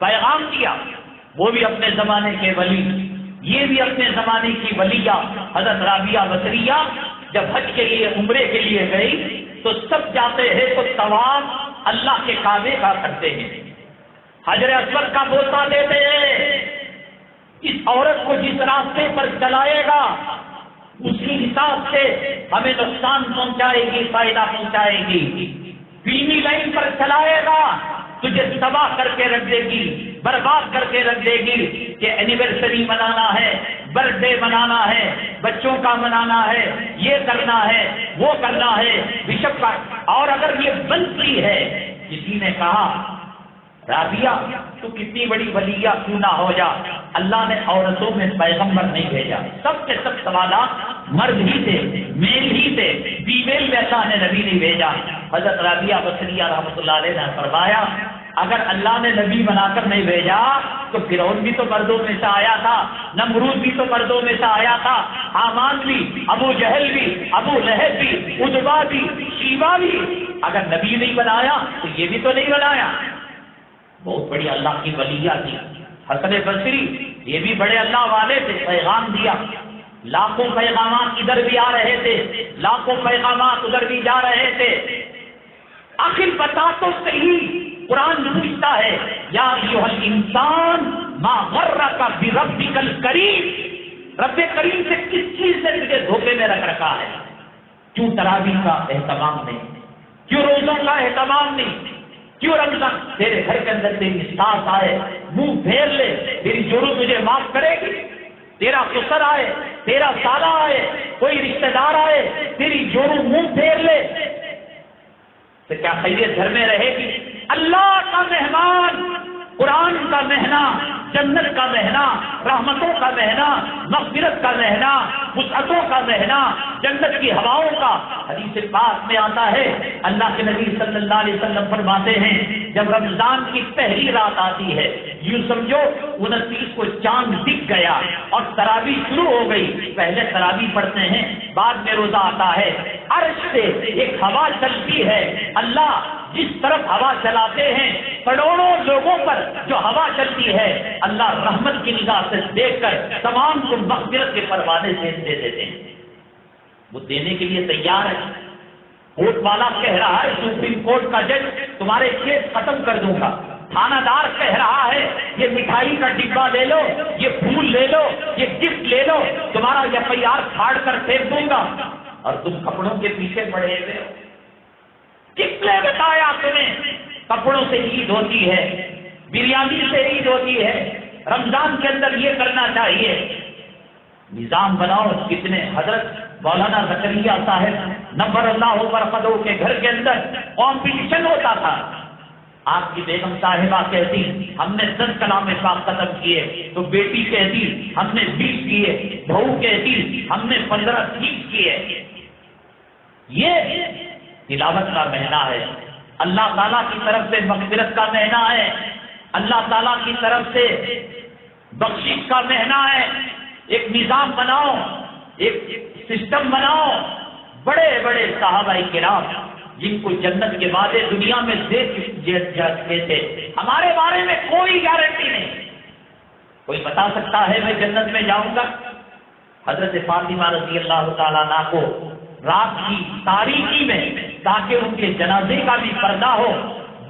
پیغام کیا، وہ بھی اپنے زمانے کے ولی، یہ بھی اپنے زمانے کی ولیہ حضرت رابعہ بصریہ جب حج کے لیے عمرے کے لیے گئی تو سب جاتے ہیں تو طواف اللہ کے کعبے کا کرتے ہیں، حجر اسود کا بوسہ دیتے ہیں، اس عورت کو جس راستے پر چلائے گا اسی حساب سے ہمیں نقصان پہنچائے گی، فائدہ پہنچائے گی، فلمی لائن پر چلائے گا تجھے تباہ کر کے رکھ دے گی، برباد کر کے رکھ دے گی، کہ اینیورسری منانا ہے، برتھ ڈے منانا ہے، بچوں کا منانا ہے، یہ کرنا ہے، وہ کرنا ہے، بشپ کا۔ اور اگر یہ بنتی ہے، کسی نے کہا رابعہ تو کتنی بڑی ولیہ کیوں نہ ہو جا، اللہ نے عورتوں میں پیغمبر نہیں بھیجا، سب کے سب سوالات مرد ہی تھے، میل ہی تھے، فیمیل میں اللہ نے نبی نہیں بھیجا۔ حضرت رابعہ بصریہ رحمۃ اللہ علیہ نے فرمایا اگر اللہ نے نبی بنا کر نہیں بھیجا تو فرعون بھی تو مردوں میں سے آیا تھا، نمرود بھی تو مردوں میں سے آیا تھا، حامان بھی، ابو جہل بھی، ابو لہب بھی، عتبہ بھی، شیبہ بھی، اگر نبی نہیں بنایا تو یہ بھی تو نہیں بنایا۔ بہت بڑی اللہ کی ولیہ تھی حسن بصری، یہ بھی بڑے اللہ والے تھے، پیغام دیا، لاکھوں پیغامات ادھر بھی آ رہے تھے، لاکھوں پیغامات ادھر بھی جا رہے تھے۔ آخر بتا تو صحیح، قرآن پوچھتا ہے یا ایھا الانسان ما غرک بربک الکریم، رب کریم سے کس چیز سے تجھے دھوکے میں رکھ رکھا ہے؟ کیوں تراویح کا اہتمام نہیں، کیوں روزوں کا اہتمام نہیں، کیوں رمضان؟ تیرے گھر کے اندر تیری ساس آئے منہ پھیر لے، تیری جورو تجھے معاف کرے گی؟ تیرا سسر آئے، تیرا سالہ آئے، کوئی رشتہ دار آئے، تیری جورو منہ پھیر لے تو کیا خیریت گھر میں رہے گی؟ اللہ کا مہمان، قرآن کا مہینہ، جنت کا مہینہ، رحمتوں کا مہینہ، مغفرت کا مہینہ، وسعتوں کا مہینہ، جنت کی ہواؤں کا۔ حدیث پاک میں آتا ہے اللہ کے نبی صلی اللہ علیہ وسلم فرماتے ہیں جب رمضان کی پہلی رات آتی ہے، یوں سمجھو 29 کو چاند دکھ گیا اور تراویح شروع ہو گئی، پہلے تراویح پڑھتے ہیں، بعد میں روزہ آتا ہے، عرش سے ایک ہوا چلتی ہے، اللہ جس طرف ہوا چلاتے ہیں کروڑوں لوگوں پر جو ہوا چلتی ہے، اللہ رحمت کی نگاہ سے دیکھ کر تمام کو مغفرت کے پروانے سے دے دیتے ہیں۔ وہ دینے کے لیے تیار ہے۔ کورٹ والا کہہ رہا ہے، سپریم کورٹ کا جج تمہارے کیس ختم کر دوں گا، تھانہ دار کہہ رہا ہے یہ مٹھائی کا ڈبہ لے لو، یہ پھول لے لو، یہ گفٹ لے لو، تمہارا FIR پھاڑ کر پھینک دوں گا، اور تم کپڑوں کے پیچھے پڑے ہوئے ہو۔ کس نے بتایا تمہیں کپڑوں سے عید ہوتی ہے، بریانی سے عید ہوتی ہے، رمضان کے اندر یہ کرنا چاہیے؟ نظام بناؤ۔ کتنے حضرت مولانا زکریا صاحب نبر اللہ برکتہ کے گھر کے اندر کمپٹیشن ہوتا تھا، آپ کی بیگم صاحبہ کہتی ہم نے 10 کلام پاک ختم کیے تو بیٹی کہتی ہم نے 20 کیے، بہو کہتی ہم نے 15-30 کیے۔ یہ تلاوت کا مہینہ ہے، اللہ تعالیٰ کی طرف سے مغفرت کا مہینہ ہے، اللہ تعالیٰ کی طرف سے بخشش کا مہینہ ہے۔ ایک نظام بناؤ، ایک سسٹم بناؤ۔ بڑے بڑے صحابہ کرام جن کو جنت کے وعدے دنیا میں دے چکے تھے، ہمارے بارے میں کوئی گارنٹی نہیں۔ کوئی بتا سکتا ہے میں جنت میں جاؤں گا؟ حضرت فاطمہ رضی اللہ تعالیٰ عنہا کو رات کی تاریکی میں تاکہ ان کے جنازے کا بھی پردہ ہو،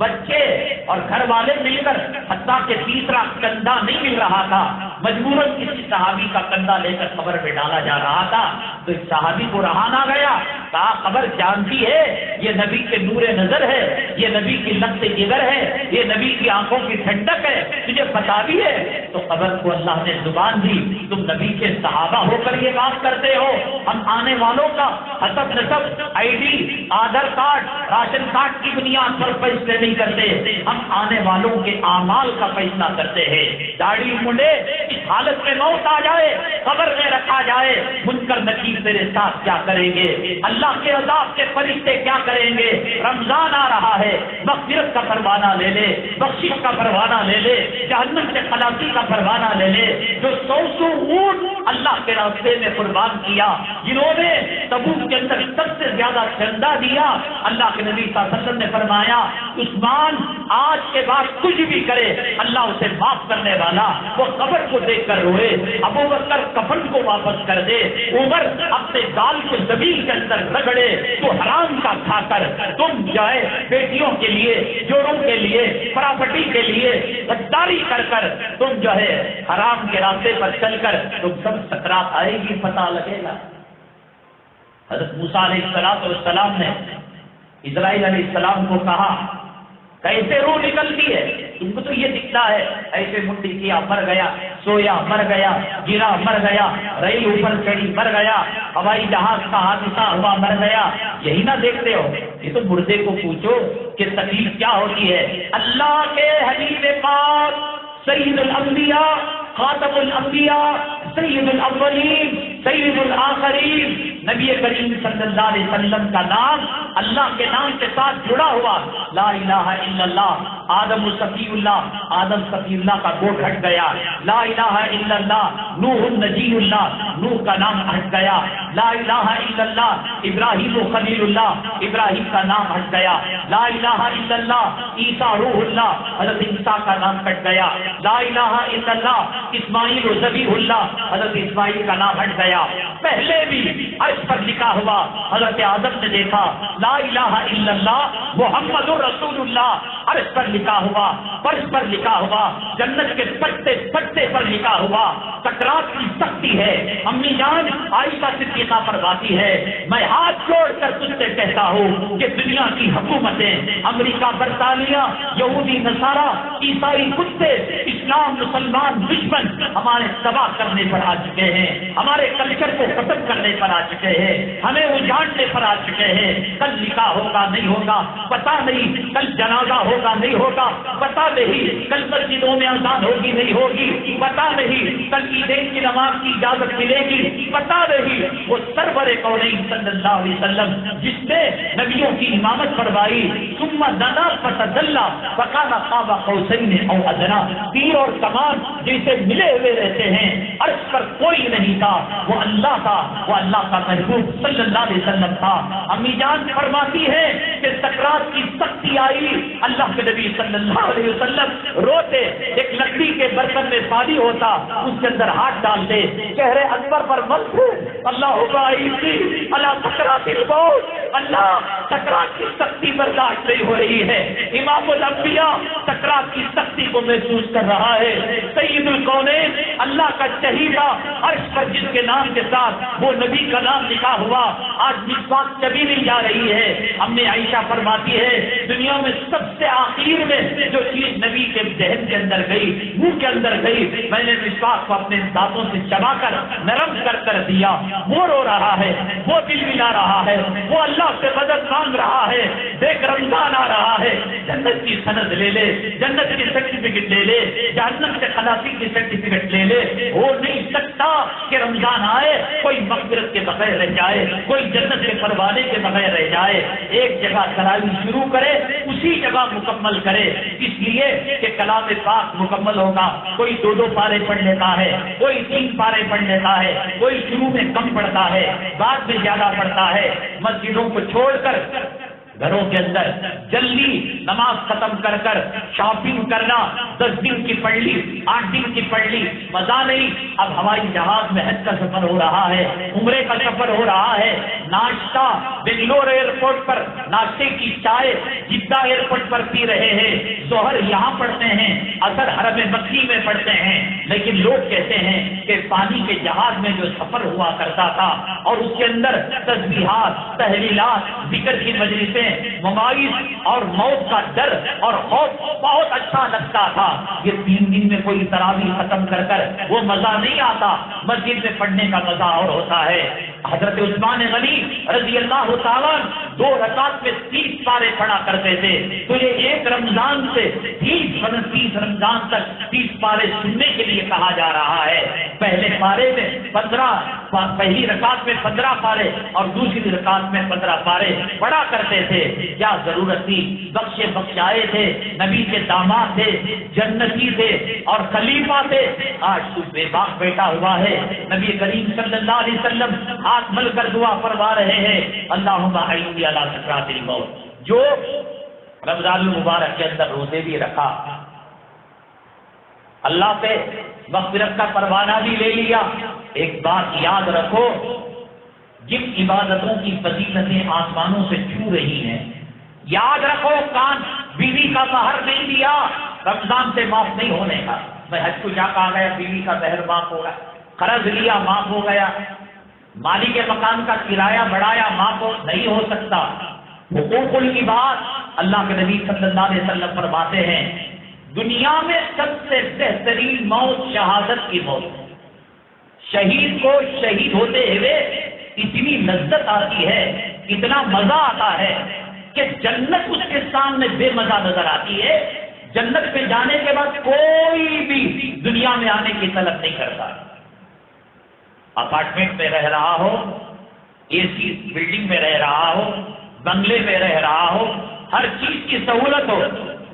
بچے اور گھر والے مل کر، حتیٰ کہ تیسرا کندھا نہیں مل رہا تھا، مجبوراً کسی صحابی کا کندھا لے کر قبر میں ڈالا جا رہا تھا، تو اس صحابی کو رہا نہ گیا، کہا قبر جانتی ہے یہ نبی کے نور نظر ہے، یہ نبی کی لفظ جگر ہے، یہ نبی کی آنکھوں کی ٹھنڈک ہے، تجھے پتا بھی ہے؟ تو قبر کو اللہ نے زبان دی، تم نبی کے صحابہ ہو کر یہ بات کرتے ہو، ہم آنے والوں کا حسب نسب، I D, Aadhaar card, ration card کی بنیاد پر فیصلے نہیں کرتے، ہم آنے والوں کے اعمال کا فیصلہ کرتے ہیں۔ داڑھی منڈے اس حالت میں موت آ جائے، قبر میں رکھا جائے، منکر نکیر تیرے ساتھ کیا کریں گے؟ اللہ کے عذاب کے فرشتے کیا کریں گے؟ رمضان آ رہا ہے، مغفرت کا پروانہ لے لے، بخشش کا پروانہ لے لے، جہنم سے خلاصی کا پروانہ لے لے۔ جو 100 اونٹ اللہ کے راستے میں قربان کیا، جنہوں نے تبوک کے اندر سب سے زیادہ چندہ دیا، اللہ کے نبی صلی اللہ علیہ وسلم نے فرمایا عثمان آج کے بعد کچھ بھی کرے اللہ اسے معاف کرنے والا، وہ قبر کو دیکھ کر روئے، ابوبکر کفن کو واپس کر دے، عمر اپنے گال کو زمین کے اندر رگڑے، تو حرام کا کھا کر تم جائے بیٹیوں کے لیے، جوڑوں کے لیے، پراپرٹی کے لیے غداری کر کر تم جو ہے حرام کے راستے پر چل کر تم سب سکرات آئے گی، پتہ لگے گا۔ حضرت موسیٰ علیہ السلام نے اسرائیل علیہ السلام کو کہا کیسے روح نکلتی ہے؟ تم کو تو یہ دکھتا ہے ایسے منڈی کیا مر گیا، سویا مر گیا، گرا مر گیا، ریل اوپر چڑھی مر گیا، ہوائی جہاز کا حادثہ ہوا مر گیا، یہی نہ دیکھتے ہو؟ یہ تو مردے کو پوچھو کہ تکلیف کیا ہوتی ہے۔ اللہ کے حبیب پاک سید الانبیاء، خاتم الانبیاء، سید الاولین، سید الآخرین، نبی کریم صلی اللہ علیہ وسلم کا نام اللہ کے نام کے ساتھ جڑا ہوا، لا الہ الا اللہ، آدم صفی اللہ، آدم صفی اللہ کا گوٹ ہٹ گیا، لا الہ الا اللہ، نوح نجی اللہ، نوح کا نام ہٹ گیا، لا الہ الا اللہ، ابراہیم خلیل اللہ، ابراہیم کا نام ہٹ گیا، لا الہ الا اللہ، عیسیٰ روح اللہ، حضرت عیسیٰ کا نام ہٹ گیا، لا الہ الا اللہ، اسماعیل و ذبیح اللہ، حضرت اسماعیل کا نام ہٹ گیا۔ پہلے بھی عرش پر لکھا ہوا حضرت آدم نے دیکھا، لا الہ الا اللہ محمد رسول اللہ، عرش پر لکھا ہوا، فرش پر لکھا ہوا، جنت کے پتے پتے پر لکھا ہوا، سکرات کی سختی ہے۔ امی جان عائشہ صدیقہ فرماتی ہے میں ہاتھ جوڑ کر تجھ سے کہتا ہوں کہ دنیا کی حکومتیں، امریکہ، برطانیہ، یہودی، نصارہ، عیسائی کتے، اسلام، مسلمان دشمن ہمارے تباہ کرنے پر آ چکے ہیں، ہمارے کلچر کو ختم کرنے پر آ چکے ہیں، ہمیں اجاڑنے پر آ چکے ہیں۔ کل نکاح ہوگا نہیں ہوگا پتا نہیں، کل جنازہ ہوگا نہیں ہوگا پتا نہیں، کل مسجدوں میں اذان ہوگی نہیں ہوگی پتا نہیں، کل عیدین کی نماز کی اجازت ملے گی پتا نہیں۔ وہ سرور کونین صلی اللہ علیہ وسلم جس نے نبیوں کی امامت فرمائی، ثم دنا فتدلی فکان قاب قوسین او ادنی، تیر اور کمان جیسے ملے ہوئے رہتے ہیں، عرش پر کوئی نہیں تھا، وہ اللہ تھا، وہ اللہ کا محبوب صلی اللہ علیہ وسلم تھا۔ امی جان فرماتی ہے کہ سکرات کی سختی آئی، اللہ کے نبی صلی اللہ علیہ وسلم روتے، ایک لکڑی کے برتن میں پانی ہوتا، اس کے اندر ہاتھ ڈالتے، چہرے انور پر ملتے، اللہ اللہ سکرات الموت، اللہ سکرات کی سختی برداشت نہیں ہو رہی ہے۔ امام الانبیاء سکرات کی سختی کو محسوس کر رہا ہے۔ سید الکونین اللہ کا چہیتا، عرش پر جس کے نام کے ساتھ وہ نبی کا نام لکھا ہوا، آج مسواک چبی نہیں جا رہی ہے۔ امی عائشہ فرماتی ہے دنیا میں سب سے آخر میں جو چیز نبی کے ذہن کے اندر گئی، منہ کے اندر گئی، میں نے مسواک کو اپنے دانتوں سے چبا کر نرم کر دیا، وہ رو رہا ہے، وہ دل ملا رہا ہے، وہ اللہ سے مدد مانگ رہا ہے۔ دیکھ رمضان آ رہا ہے، جنت کی سند لے لے، جنت کی سرٹیفکیٹ لے لے، جہنم سے خلاصی کی سرٹیفکیٹ لے لے۔ ہو نہیں سکتا کہ رمضان آئے کوئی مغفرت کے بغیر رہ جائے، کوئی جنت کے پروانے کے بغیر رہ جائے۔ ایک جگہ تراویح شروع کرے، اسی جگہ مکمل کرے، اس لیے کہ کلام پاک مکمل ہوگا۔ کوئی 2 پارے پڑھ لیتا ہے، کوئی 3 پارے پڑھ لیتا ہے، کوئی شروع میں کم پڑھتا ہے، بعد میں زیادہ پڑھتا ہے۔ مسجدوں کو چھوڑ کر گھروں کے اندر جلدی نماز ختم کر کر شاپنگ کرنا، 10 دن کی پڑھ لی، 8 دن کی پڑھ لی، مزہ نہیں. اب ہوائی جہاز میں حج کا سفر ہو رہا ہے، عمرے کا سفر ہو رہا ہے، ناشتہ بنگلور ایئرپورٹ پر ناشتے کی چائے جدہ ایئرپورٹ پر پی رہے ہیں، ظہر یہاں پڑھتے ہیں، عصر حرم مکی میں پڑھتے ہیں. لیکن لوگ کہتے ہیں کہ پانی کے جہاز میں جو سفر ہوا کرتا تھا اور اس کے اندر تسبیحات، تحلیلات، ذکر کی مجلسیں، ممائز اور موت کا ڈر اور خوف بہت اچھا لگتا تھا. یہ 3 دن میں کوئی تراویح ختم کر کر وہ مزہ نہیں آتا، مسجد میں پڑھنے کا مزہ اور ہوتا ہے. حضرت عثمان غنی رضی اللہ تعالیٰ 2 رکعت میں 30 پارے پڑھا کرتے تھے. تو یہ ایک رمضان سے 30 رمضان تک 30 پارے سننے کے لیے کہا جا رہا ہے. پہلے پارے میں 15، پہلی رکعت میں 15 پارے اور دوسری رکعت میں 15 پارے پڑھا کرتے تھے. کیا ضرورت تھی؟ بخشائے تھے، نبی کے داماد تھے، جنتی تھے اور خلیفہ تھے. آج تو بے باک بیٹا ہوا ہے. نبی کریم صلی اللہ علیہ وسلم ہاتھ مل کر دعا فرما رہے ہیں، اللہم اعنی علی سکرات الموت. جو رمضان المبارک کے اندر روزے بھی رکھا، اللہ سے مغفرت کا پروانہ بھی لے لیا. ایک بات یاد رکھو، جن عبادتوں کی فضیلتیں آسمانوں سے چھو رہی ہیں، یاد رکھو، کان بیوی کا مہر نہیں دیا رمضان سے معاف نہیں ہونے کا. میں حج کو جا کے آ گیا، بیوی کا مہر معاف ہو گیا، قرض لیا معاف ہو گیا، مالی کے مکان کا کرایہ بڑھایا معاف نہیں ہو سکتا. حقوق العباد اللہ کے نبی صلی اللہ علیہ وسلم فرماتے ہیں دنیا میں سب سے بہترین موت شہادت کی موت. شہید کو شہید ہوتے ہوئے اتنی لذت آتی ہے، اتنا مزہ آتا ہے کہ جنت اس کے سامنے بے مزہ نظر آتی ہے. جنت میں جانے کے بعد کوئی بھی دنیا میں آنے کی طلب نہیں کرتا. اپارٹمنٹ میں رہ رہا ہو، اے سی بلڈنگ میں رہ رہا ہو، بنگلے میں رہ رہا ہو، ہر چیز کی سہولت ہو،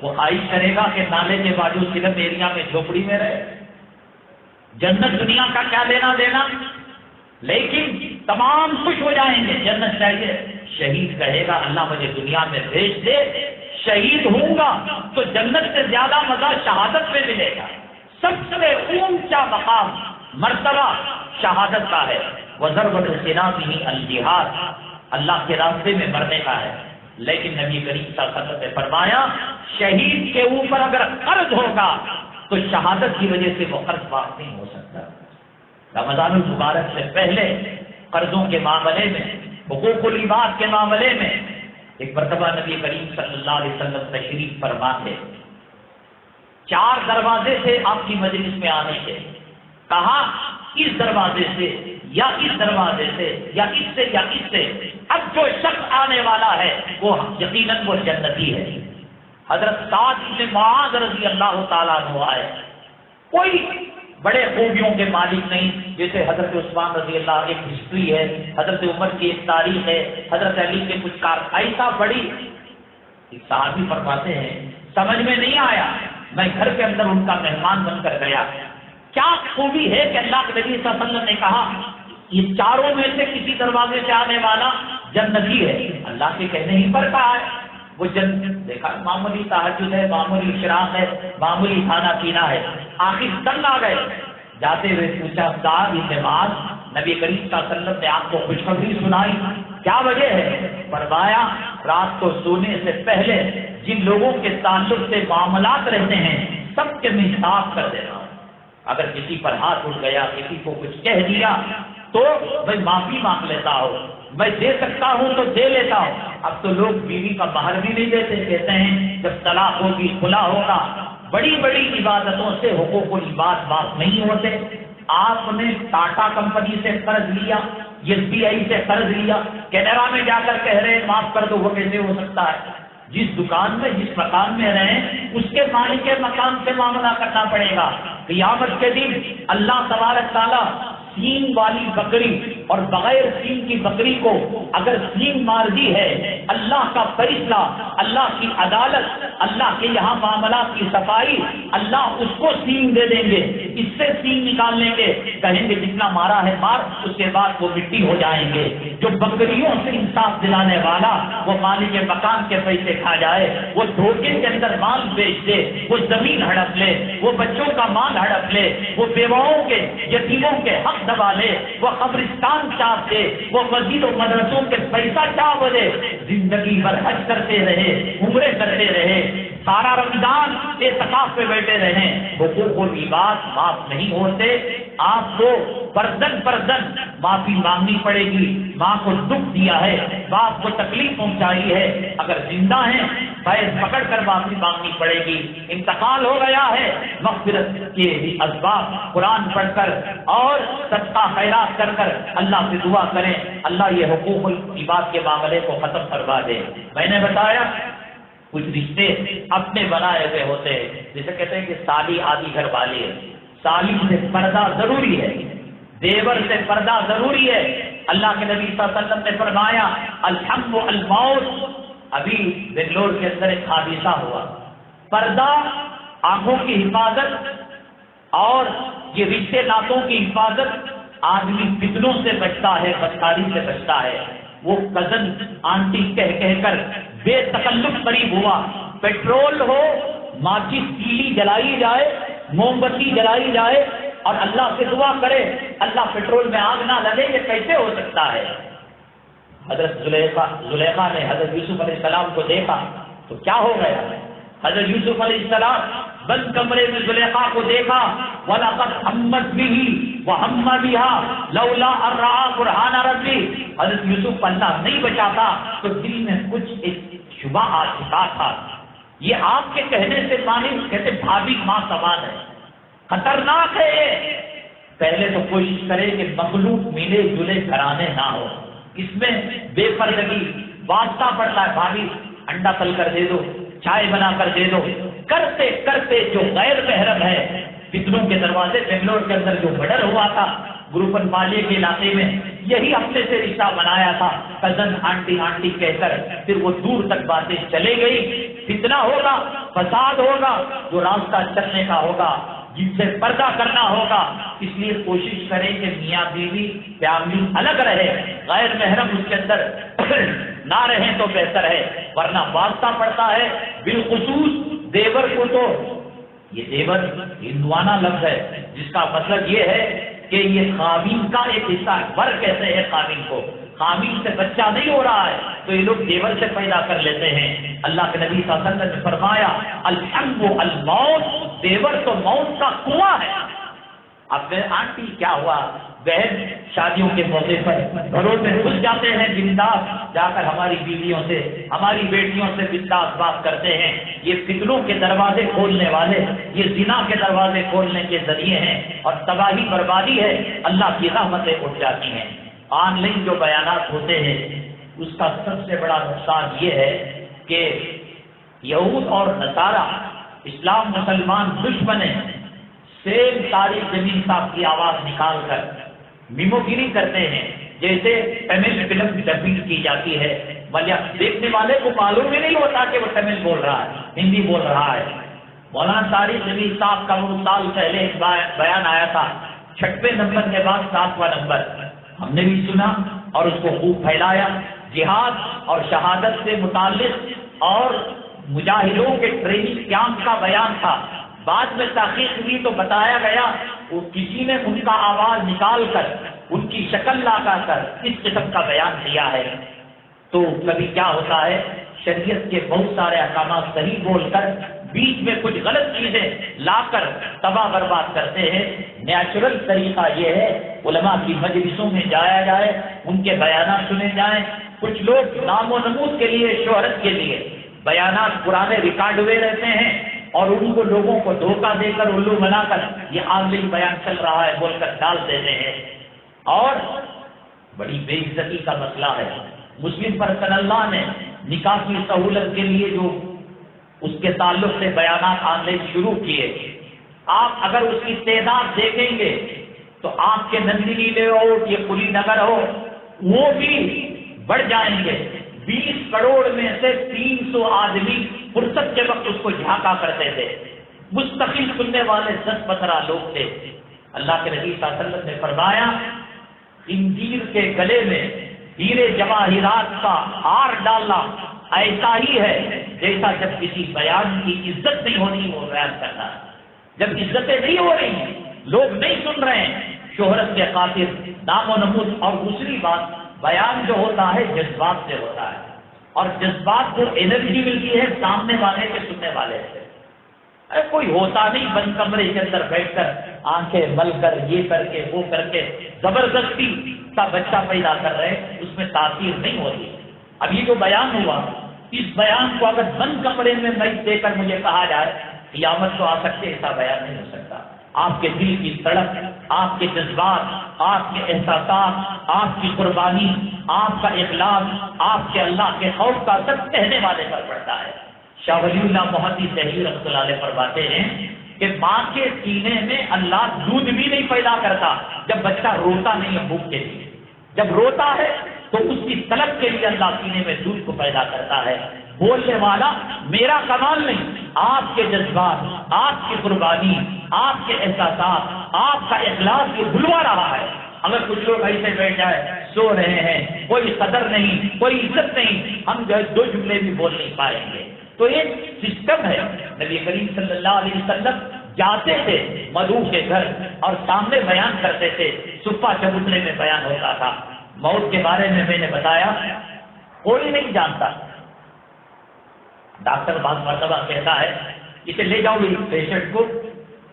وہ خواہش کرے گا کہ نالے کے باجو سلم ایریا میں جھوپڑی میں رہے. جنت دنیا کا کیا لینا دینا، لیکن تمام خوش ہو جائیں گے، جنت چاہیے. شہید کہے گا اللہ مجھے دنیا میں بھیج دے، شہید ہوں گا تو جنت سے زیادہ مزہ شہادت میں ملے گا. سب سے اونچا مقام مرتبہ شہادت کا ہے. وَضَرْبَةُ السِّنَامِ الْجِهَادِ، اللہ کے راستے میں مرنے کا ہے. لیکن نبی کریم صلی اللہ علیہ وسلم نے فرمایا شہید کے اوپر اگر قرض ہوگا تو شہادت کی وجہ سے وہ قرض معاف نہیں ہو سکتا. رمضان المبارک سے پہلے قرضوں کے معاملے میں، حقوق العباد کے معاملے میں ایک مرتبہ نبی کریم صلی اللہ علیہ وسلم تشریف فرما تھے. 4 دروازے سے آپ کی مجلس میں آنے کے، کہا اس دروازے سے یا اس دروازے سے یا اس سے یا اس سے. اب جو شخص آنے والا ہے وہ یقیناً وہ جنتی ہے. حضرت سعد بن معاذ رضی اللہ تعالیٰ عنہ آئے، کوئی بڑے خوبیوں کے مالک نہیں، جیسے حضرت عثمان رضی اللہ، ایک ہسٹری ہے، حضرت عمر کی ایک تاریخ ہے، حضرت علی کے کچھ کار، ایسا بڑی. ایک صحابی فرماتے ہیں سمجھ میں نہیں آیا، میں گھر کے اندر ان کا مہمان بن کر گیا. کیا خوبی ہے کہ اللہ کے نبی صلی اللہ علیہ وسلم نے کہا یہ 4 میں سے کسی دروازے سے آنے والا جنتی ہے. اللہ کے کہنے ہی پر کہا ہے وہ دیکھا معمولی تہجد ہے، معمولی اشراق ہے، معمولی کھانا پینا ہے. آخر تنگ آ گئے، جاتے ہوئے پوچھا سعد بن معاذ، نبی کریم صلی اللہ علیہ وسلم نے آپ کو خوشخبری سنائی، کیا وجہ ہے؟ فرمایا رات کو سونے سے پہلے جن لوگوں کے تعلق سے معاملات رہتے ہیں سب کے میں صاف کر دینا. اگر کسی پر ہاتھ اٹھ گیا، کسی کو کچھ کہہ دیا تو میں معافی مانگ لیتا ہوں، میں دے سکتا ہوں تو دے لیتا ہوں. اب تو لوگ بیوی کا مہر بھی نہیں دیتے، کہتے ہیں جب طلاق ہوگی کھلا ہوگا. بڑی بڑی عبادتوں سے حقوق العباد معاف نہیں ہوتے. آپ نے ٹاٹا کمپنی سے قرض لیا، SBI سے قرض لیا، کینیڈا میں جا کر کہہ رہے ہیں معاف کر دو، وہ کیسے ہو سکتا ہے؟ جس دکان میں جس مکان میں رہیں اس کے مالک کے مکان سے معاملہ کرنا پڑے گا. قیامت کے دن اللہ تبارک تعالیٰ سینگ والی بکری اور بغیر سینگ کی بکری کو اگر سینگ مار دی ہے، اللہ کا فیصلہ، اللہ کی عدالت اللہ کے یہاں معاملات کی صفائی، اللہ اس کو سینگ دے دیں گے، اس سے سینگ نکال لیں گے، کہیں گے جتنا مارا ہے مار، اس کے بعد وہ مٹی ہو جائیں گے۔ جو بکریوں سے انصاف دلانے والا وہ مالک مکان کے پیسے کھا جائے، وہ دھوکے کے اندر مال بیچ دے، وہ زمین ہڑپ لے، وہ بچوں کا مال ہڑپ لے، وہ بیواؤں کے یتیموں کے حق دبا لے، وہ قبرستان چاپ دے، وہ مسجد و مدرسوں کے پیسہ چاپ دے، زندگی بھر حج کرتے رہے، عمرے کرتے رہے، سارا رمضان اعتکاف پہ بیٹھے رہے، حقوق العباد معاف نہیں ہوتے۔ آپ کو پردن پردن معافی مانگنی پڑے گی۔ ماں کو دکھ دیا ہے، باپ کو تکلیف پہنچائی ہے، اگر زندہ ہیں فیض پکڑ کر معافی مانگنی پڑے گی۔ انتقال ہو گیا ہے، مغفرت کے اسباب قرآن پڑھ کر اور صدقہ خیرات کر کر اللہ سے دعا کریں، اللہ یہ حقوق العباد کے معاملے کو ختم کروا دے۔ میں نے بتایا کچھ رشتے اپنے بنائے ہوئے ہوتے ہیں، جسے کہتے ہیں کہ سالی آدھی گھر والی ہے، سالی سے پردہ ضروری ہے، دیور سے پردہ ضروری ہے۔ اللہ کے نبی صلی اللہ علیہ وسلم نے فرمایا الحم الموت۔ ابھی بنگلور کے اندر ایک حادثہ ہوا، پردہ آنکھوں کی حفاظت اور یہ رشتے ناتوں کی حفاظت، آدمی فتنوں سے بچتا ہے، بدکاری سے بچتا ہے۔ وہ کزن آنٹی کہہ کر بے تکلف قریب ہوا، پیٹرول ہو، ماچس تیلی جلائی جائے، موم بتی جلائی جائے اور اللہ سے دعا کرے اللہ پیٹرول میں آگ نہ لگے، یہ کیسے ہو سکتا ہے؟ حضرت زلیخا نے حضرت یوسف علیہ السلام کو دیکھا تو کیا ہو گیا؟ حضرت یوسف علیہ السلام بند کمرے میں زلیخا کو دیکھا، وَلَقَدْ هَمَّتْ بِهِ وَهَمَّ بِهَا لَوْلَا أَن رَّأَىٰ بُرْهَانَ رَبِّهِ۔ حضرت یوسف کو اللہ نہیں بچاتا تو دل میں کچھ ایک شبہ آ چکا تھا۔ یہ آپ کے کہنے سے مانی کہتے بھابھی ماں سوال ہے، خطرناک ہے یہ۔ پہلے تو کوشش کرے کہ مخلوق ملے جلے گھرانے نہ ہو، اس میں بے پردگی واسطہ پڑتا ہے، بھابھی انڈا تل کر دے دو، چائے بنا کر دے دو، کرتے کرتے جو غیر محرم ہے، فتنوں کے دروازے بنگلور کے اندر جو مرڈر ہوا تھا گروپن پالے کے علاقے میں، یہی ہفتے سے رشتہ بنایا تھا کزن آنٹی کہہ کر، پھر وہ دور تک باتیں چلے گئی، فتنہ ہوگا، فساد ہوگا، جو راستہ چلنے کا ہوگا، جن سے پردہ کرنا ہوگا۔ اس لیے کوشش کریں کہ میاں بیوی فیملی الگ رہے، غیر محرم اس کے اندر نہ رہیں تو بہتر ہے، ورنہ واسطہ پڑتا ہے، بالخصوص دیور کو۔ تو یہ دیور ہندوانہ لفظ ہے جس کا مطلب یہ ہے کہ یہ خاوین کا ایک حصہ ہے، ور کہتے ہیں خاوین کو، خاوین سے بچہ نہیں ہو رہا ہے تو یہ لوگ دیور سے پیدا کر لیتے ہیں۔ اللہ کے نبی صلی اللہ علیہ وسلم نے فرمایا الحم الموت، دیور تو موت کا کنواں ہے۔ اب آنٹی کیا ہوا، بہن شادیوں کے موقع پر گھروں میں گھس جاتے ہیں بنداس، جا کر ہماری بیویوں سے ہماری بیٹیوں سے بنداس بات کرتے ہیں۔ یہ فتنوں کے دروازے کھولنے والے، یہ زنا کے دروازے کھولنے کے ذریعے ہیں اور تباہی بربادی ہے، اللہ کی رحمتیں اٹھ جاتی ہیں۔ آن لائن جو بیانات ہوتے ہیں اس کا سب سے بڑا نقصان یہ ہے کہ یہود اور نصارہ اسلام مسلمان دشمن ہیں، سیم تاریخ زمین صاحب کی آواز نکال کر میموگیری کرتے ہیں، جیسے تمل فلم ڈبنگ کی جاتی ہے، دیکھنے والے کو معلوم ہی نہیں ہوتا کہ وہ تمل بول رہا ہے، ہندی بول رہا ہے۔ مولانا تاریخ زمین صاحب کا وہ سال پہلے ایک بیان آیا تھا، 6ویں نمبر کے بعد 7واں نمبر، ہم نے بھی سنا اور اس کو خوب پھیلایا۔ جہاد اور شہادت سے متعلق اور مجاہدوں کے ٹریننگ کیمپ کا بیان تھا، بعد میں تحقیق ہوئی تو بتایا گیا وہ کسی نے ان کا آواز نکال کر ان کی شکل لا کر اس قسم کا بیان دیا ہے۔ تو کبھی کیا ہوتا ہے، شریعت کے بہت سارے احکامات صحیح بول کر بیچ میں کچھ غلط چیزیں لا کر تباہ برباد کرتے ہیں۔ نیچرل طریقہ یہ ہے علماء کی مجلسوں میں جایا جائے، ان کے بیانات سنے جائیں۔ کچھ لوگ نام و نمود کے لیے، شہرت کے لیے بیانات پرانے ریکارڈ ہوئے رہتے ہیں اور ان کو لوگوں کو دھوکہ دے کر الو بنا کر یہ عالمی بیان چل رہا ہے بول کر ڈال دیتے ہیں، اور بڑی بے عزتی کا مسئلہ ہے۔ مسلم پرسن اللہ نے نکاح کی سہولت کے لیے جو اس کے تعلق سے بیانات آنے شروع کیے، آپ اگر اس کی تعداد دیکھیں گے تو آپ کے نندنی لے ہو یہ پوری نگر ہو وہ بھی بڑھ جائیں گے۔ 20 کروڑ میں سے 300 آدمی فرصت کے وقت اس کو جھانکا کرتے تھے. مستقل سننے والے 10-15 لوگ تھے. اللہ کے نبی صلی اللہ علیہ وسلم نے فرمایا خنزیر کے گلے میں ہیرے جواہرات کا ہار ڈالنا ایسا ہی ہے جیسا جب کسی بیان کی عزت نہیں ہونی وہ بیان کرنا. جب عزتیں نہیں ہو رہی ہیں، لوگ نہیں سن رہے ہیں شہرت کے خاطر، نام و نمود. اور دوسری بات، بیان جو ہوتا ہے جذبات سے ہوتا ہے، اور جذبات کو انرجی ملتی ہے سامنے والے کے سننے والے سے. کوئی ہوتا نہیں بند کمرے کے اندر بیٹھ کر آنکھیں مل کر یہ کر کے وہ کر کے زبردستی کا بچہ پیدا کر رہے، اس میں تاثیر نہیں ہوتی. اب یہ جو بیان ہوا، اس بیان کو اگر بند کمرے میں میچ دے کر مجھے کہا جائے قیامت تو آ سکتے، ایسا بیان نہیں ہو سکتا. آپ کے دل کی تڑپ، آپ کے جذبات، آپ کے احساسات، آپ کی قربانی، آپ کا اخلاص، آپ کے اللہ کے خوف کا اثر کہنے والے پر پڑتا ہے. شاہ ولی اللہ محدث دہلوی رحمۃ اللہ علیہ فرماتے ہیں کہ ماں کے سینے میں اللہ دودھ بھی نہیں پیدا کرتا جب بچہ روتا نہیں ہے بھوک کے لیے. جب روتا ہے تو اس کی طلب کے لیے اللہ سینے میں دودھ کو پیدا کرتا ہے. بولنے والا میرا کمال نہیں، آپ کے جذبات، آپ کی قربانی، آپ کے احساسات، آپ کا اخلاص یہ بلوا رہا ہے. اگر کچھ لوگ ایسے بیٹھ جائے سو رہے ہیں، کوئی قدر نہیں، کوئی عزت نہیں، ہم جو ہے 2 جملے بھی بول نہیں پائیں گے. تو ایک سسٹم ہے. نبی کریم صلی اللہ علیہ وسلم جاتے تھے مدعو کے گھر اور سامنے بیان کرتے تھے. صفہ چبوترے میں بیان ہوتا تھا. موت کے بارے میں نے بتایا کوئی نہیں جانتا. ڈاکٹر بعض مرتبہ کہتا ہے اسے لے جاؤ اس پیشنٹ کو،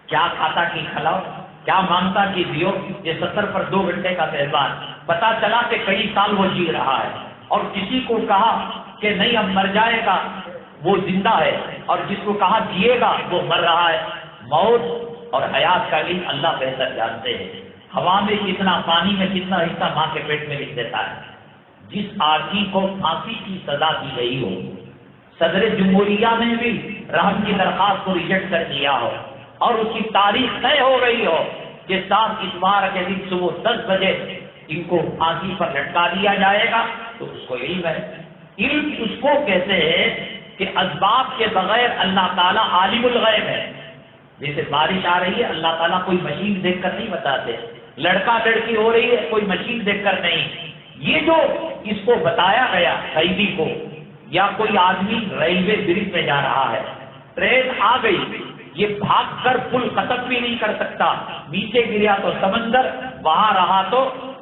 کیا کھاتا کی کھلاؤ، کیا مانگتا کی دیو. یہ 70 پر 2 گھنٹے کا تہوار. پتا چلا کہ کئی سال وہ جی رہا ہے، اور کسی کو کہا کہ نہیں اب مر جائے گا وہ زندہ ہے، اور جس کو کہا جیے گا وہ مر رہا ہے. موت اور حیات کا علم اللہ بہتر جانتے ہیں. ہوا میں کتنا، پانی میں کتنا حصہ ماں کے پیٹ میں لکھ دیتا ہے. جس آدمی کو پھانسی کی سزا دی گئی ہو، صدر جمہوریہ نے بھی رحم کی درخواست کو ریجیکٹ کر دیا ہو، اور اس کی تاریخ طے ہو گئی ہو کہ 7 اتوار کے دن صبح 10 بجے ان کو پھانسی پر لٹکا دیا جائے گا، تو اس کو علم ہے. علم اس کو کہتے ہیں کہ اسباب کے بغیر اللہ تعالیٰ عالم الغیب ہے. جیسے بارش آ رہی ہے اللہ تعالیٰ کوئی مشین دیکھ کر نہیں بتاتے، لڑکا لڑکی ہو رہی ہے کوئی مشین دیکھ کر نہیں. یہ جو اس کو بتایا گیا قیدی کو، یا کوئی آدمی ریلوے برج پہ جا رہا ہے، ٹرین آ گئی، یہ بھاگ کر پل ختم بھی نہیں کر سکتا، نیچے گریا تو سمندر، وہاں رہا تو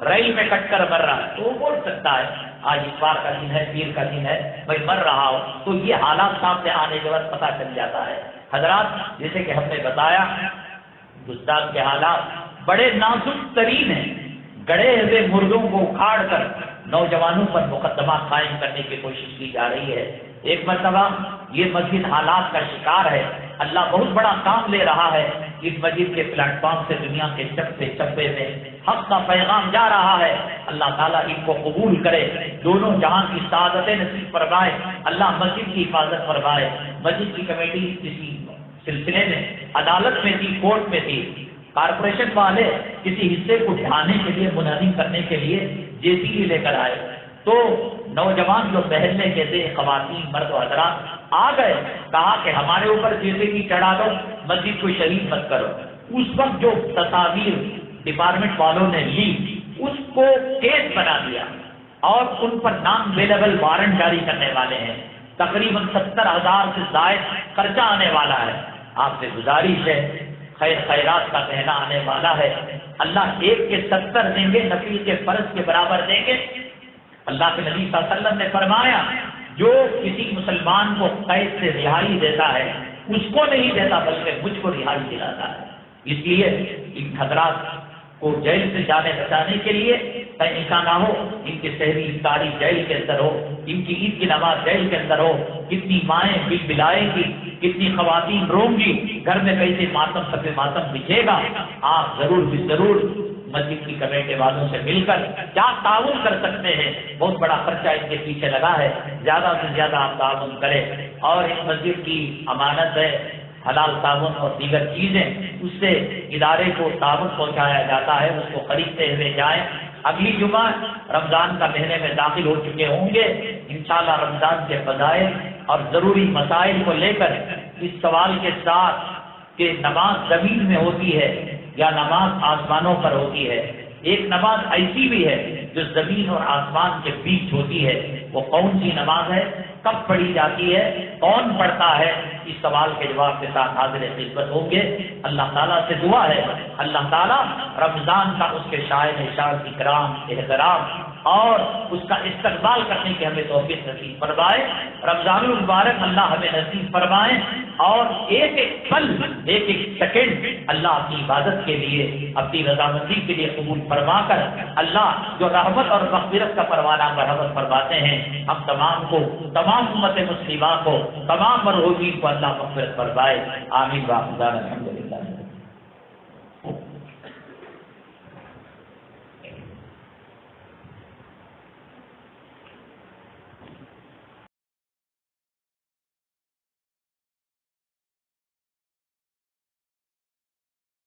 ریل میں کٹ کر مر رہا ہے، تو وہ بول سکتا ہے آج اتوار کا دن ہے، پیر کا دن ہے، میں مر رہا ہوں. تو یہ حالات سامنے آنے کے بعد پتہ چل جاتا ہے. حضرات جیسے کہ ہم نے بتایا ہندوستان کے حالات بڑے نازک ترین ہیں. گڑے ہوئے مردوں کو اکھاڑ کر نوجوانوں پر مقدمہ قائم کرنے کی کوشش کی جا رہی ہے. ایک مرتبہ یہ مسجد حالات کا شکار ہے. اللہ بہت بڑا کام لے رہا ہے. اس مسجد کے پلیٹ فارم سے دنیا کے چپے چپے میں حق کا پیغام جا رہا ہے. اللہ تعالیٰ ان کو قبول کرے، دونوں جہاں کی سعادتیں نصیب فرمائے. اللہ مسجد کی حفاظت فرمائے. مسجد کی کمیٹی کسی سلسلے میں عدالت میں تھی، کورٹ میں تھی. کارپوریشن والے کسی حصے کو ڈھانے کے لیے، منہدم کرنے کے لیے JCB لے کر آئے، تو نوجوان جو پہلنے کے تھے، خواتین مرد و حضرات آ گئے، کہا کہ ہمارے اوپر JCB چڑھا دو، مسجد کو شہید مت کرو. اس وقت جو تصاویر ڈپارٹمنٹ والوں نے لی اس کو کیس بنا دیا، اور ان پر نام ویلیبل وارنٹ جاری کرنے والے ہیں. تقریباً 70,000 سے زائد خرچہ آنے والا ہے. آپ سے گزارش ہے، خیر خیرات کا کہنا آنے والا ہے. اللہ ایک کے 70 دیں گے، نفل کے فرض کے برابر دیں گے. اللہ کے نبی صلی اللہ علیہ وسلم نے فرمایا جو کسی مسلمان کو قید سے رہائی دیتا ہے اس کو نہیں دیتا بلکہ مجھ کو رہائی دلاتا ہے. اس لیے ان حضرات کو جیل سے جانے بچانے کے لیے ایسا نہ ہو ان کی سحری افطاری جیل کے اندر ہو، ان کی عید کی نماز جیل کے اندر ہو. کتنی مائیں بل بلائیں گی، کتنی خواتین روں گی، گھر میں کیسے ماتم سب ماتم بچھے گا. آپ ضرور بھی ضرور مسجد کی کمیٹی والوں سے مل کر کیا تعاون کر سکتے ہیں. بہت بڑا خرچہ ان کے پیچھے لگا ہے، زیادہ سے زیادہ آپ تعاون کریں. اور اس مسجد کی امانت ہے، حلال تعاون اور دیگر چیزیں اس سے ادارے کو تعاون پہنچایا جاتا ہے، اس کو خریدتے ہوئے جائیں. اگلی جمعہ رمضان کا مہینے میں داخل ہو چکے ہوں گے، انشاءاللہ رمضان کے فضائل اور ضروری مسائل کو لے کر اس سوال کے ساتھ کہ نماز زمین میں ہوتی ہے یا نماز آسمانوں پر ہوتی ہے، ایک نماز ایسی بھی ہے جو زمین اور آسمان کے بیچ ہوتی ہے، وہ کون سی نماز ہے، کب پڑھی جاتی ہے، کون پڑھتا ہے؟ اس سوال کے جواب کے ساتھ حاضر خدمت ہوں گے۔ اللہ تعالیٰ سے دعا ہے اللہ تعالیٰ رمضان کا اس کے شائن شان اکرام احترام اور اس کا استقبال کرنے کی ہمیں توفیق نصیب فرمائے۔ رمضان المبارک اللہ ہمیں نصیب فرمائے اور ایک ایک پل ایک ایک سیکنڈ اللہ کی عبادت کے لیے اپنی رضامندی کے لیے قبول فرما کر اللہ جو رحمت اور مغفرت کا پروانہ مرحمت فرماتے ہیں، ہم تمام کو، تمام امت مسلمہ کو، تمام مرحومین کو اللہ مغفرت فرمائے۔ آمین۔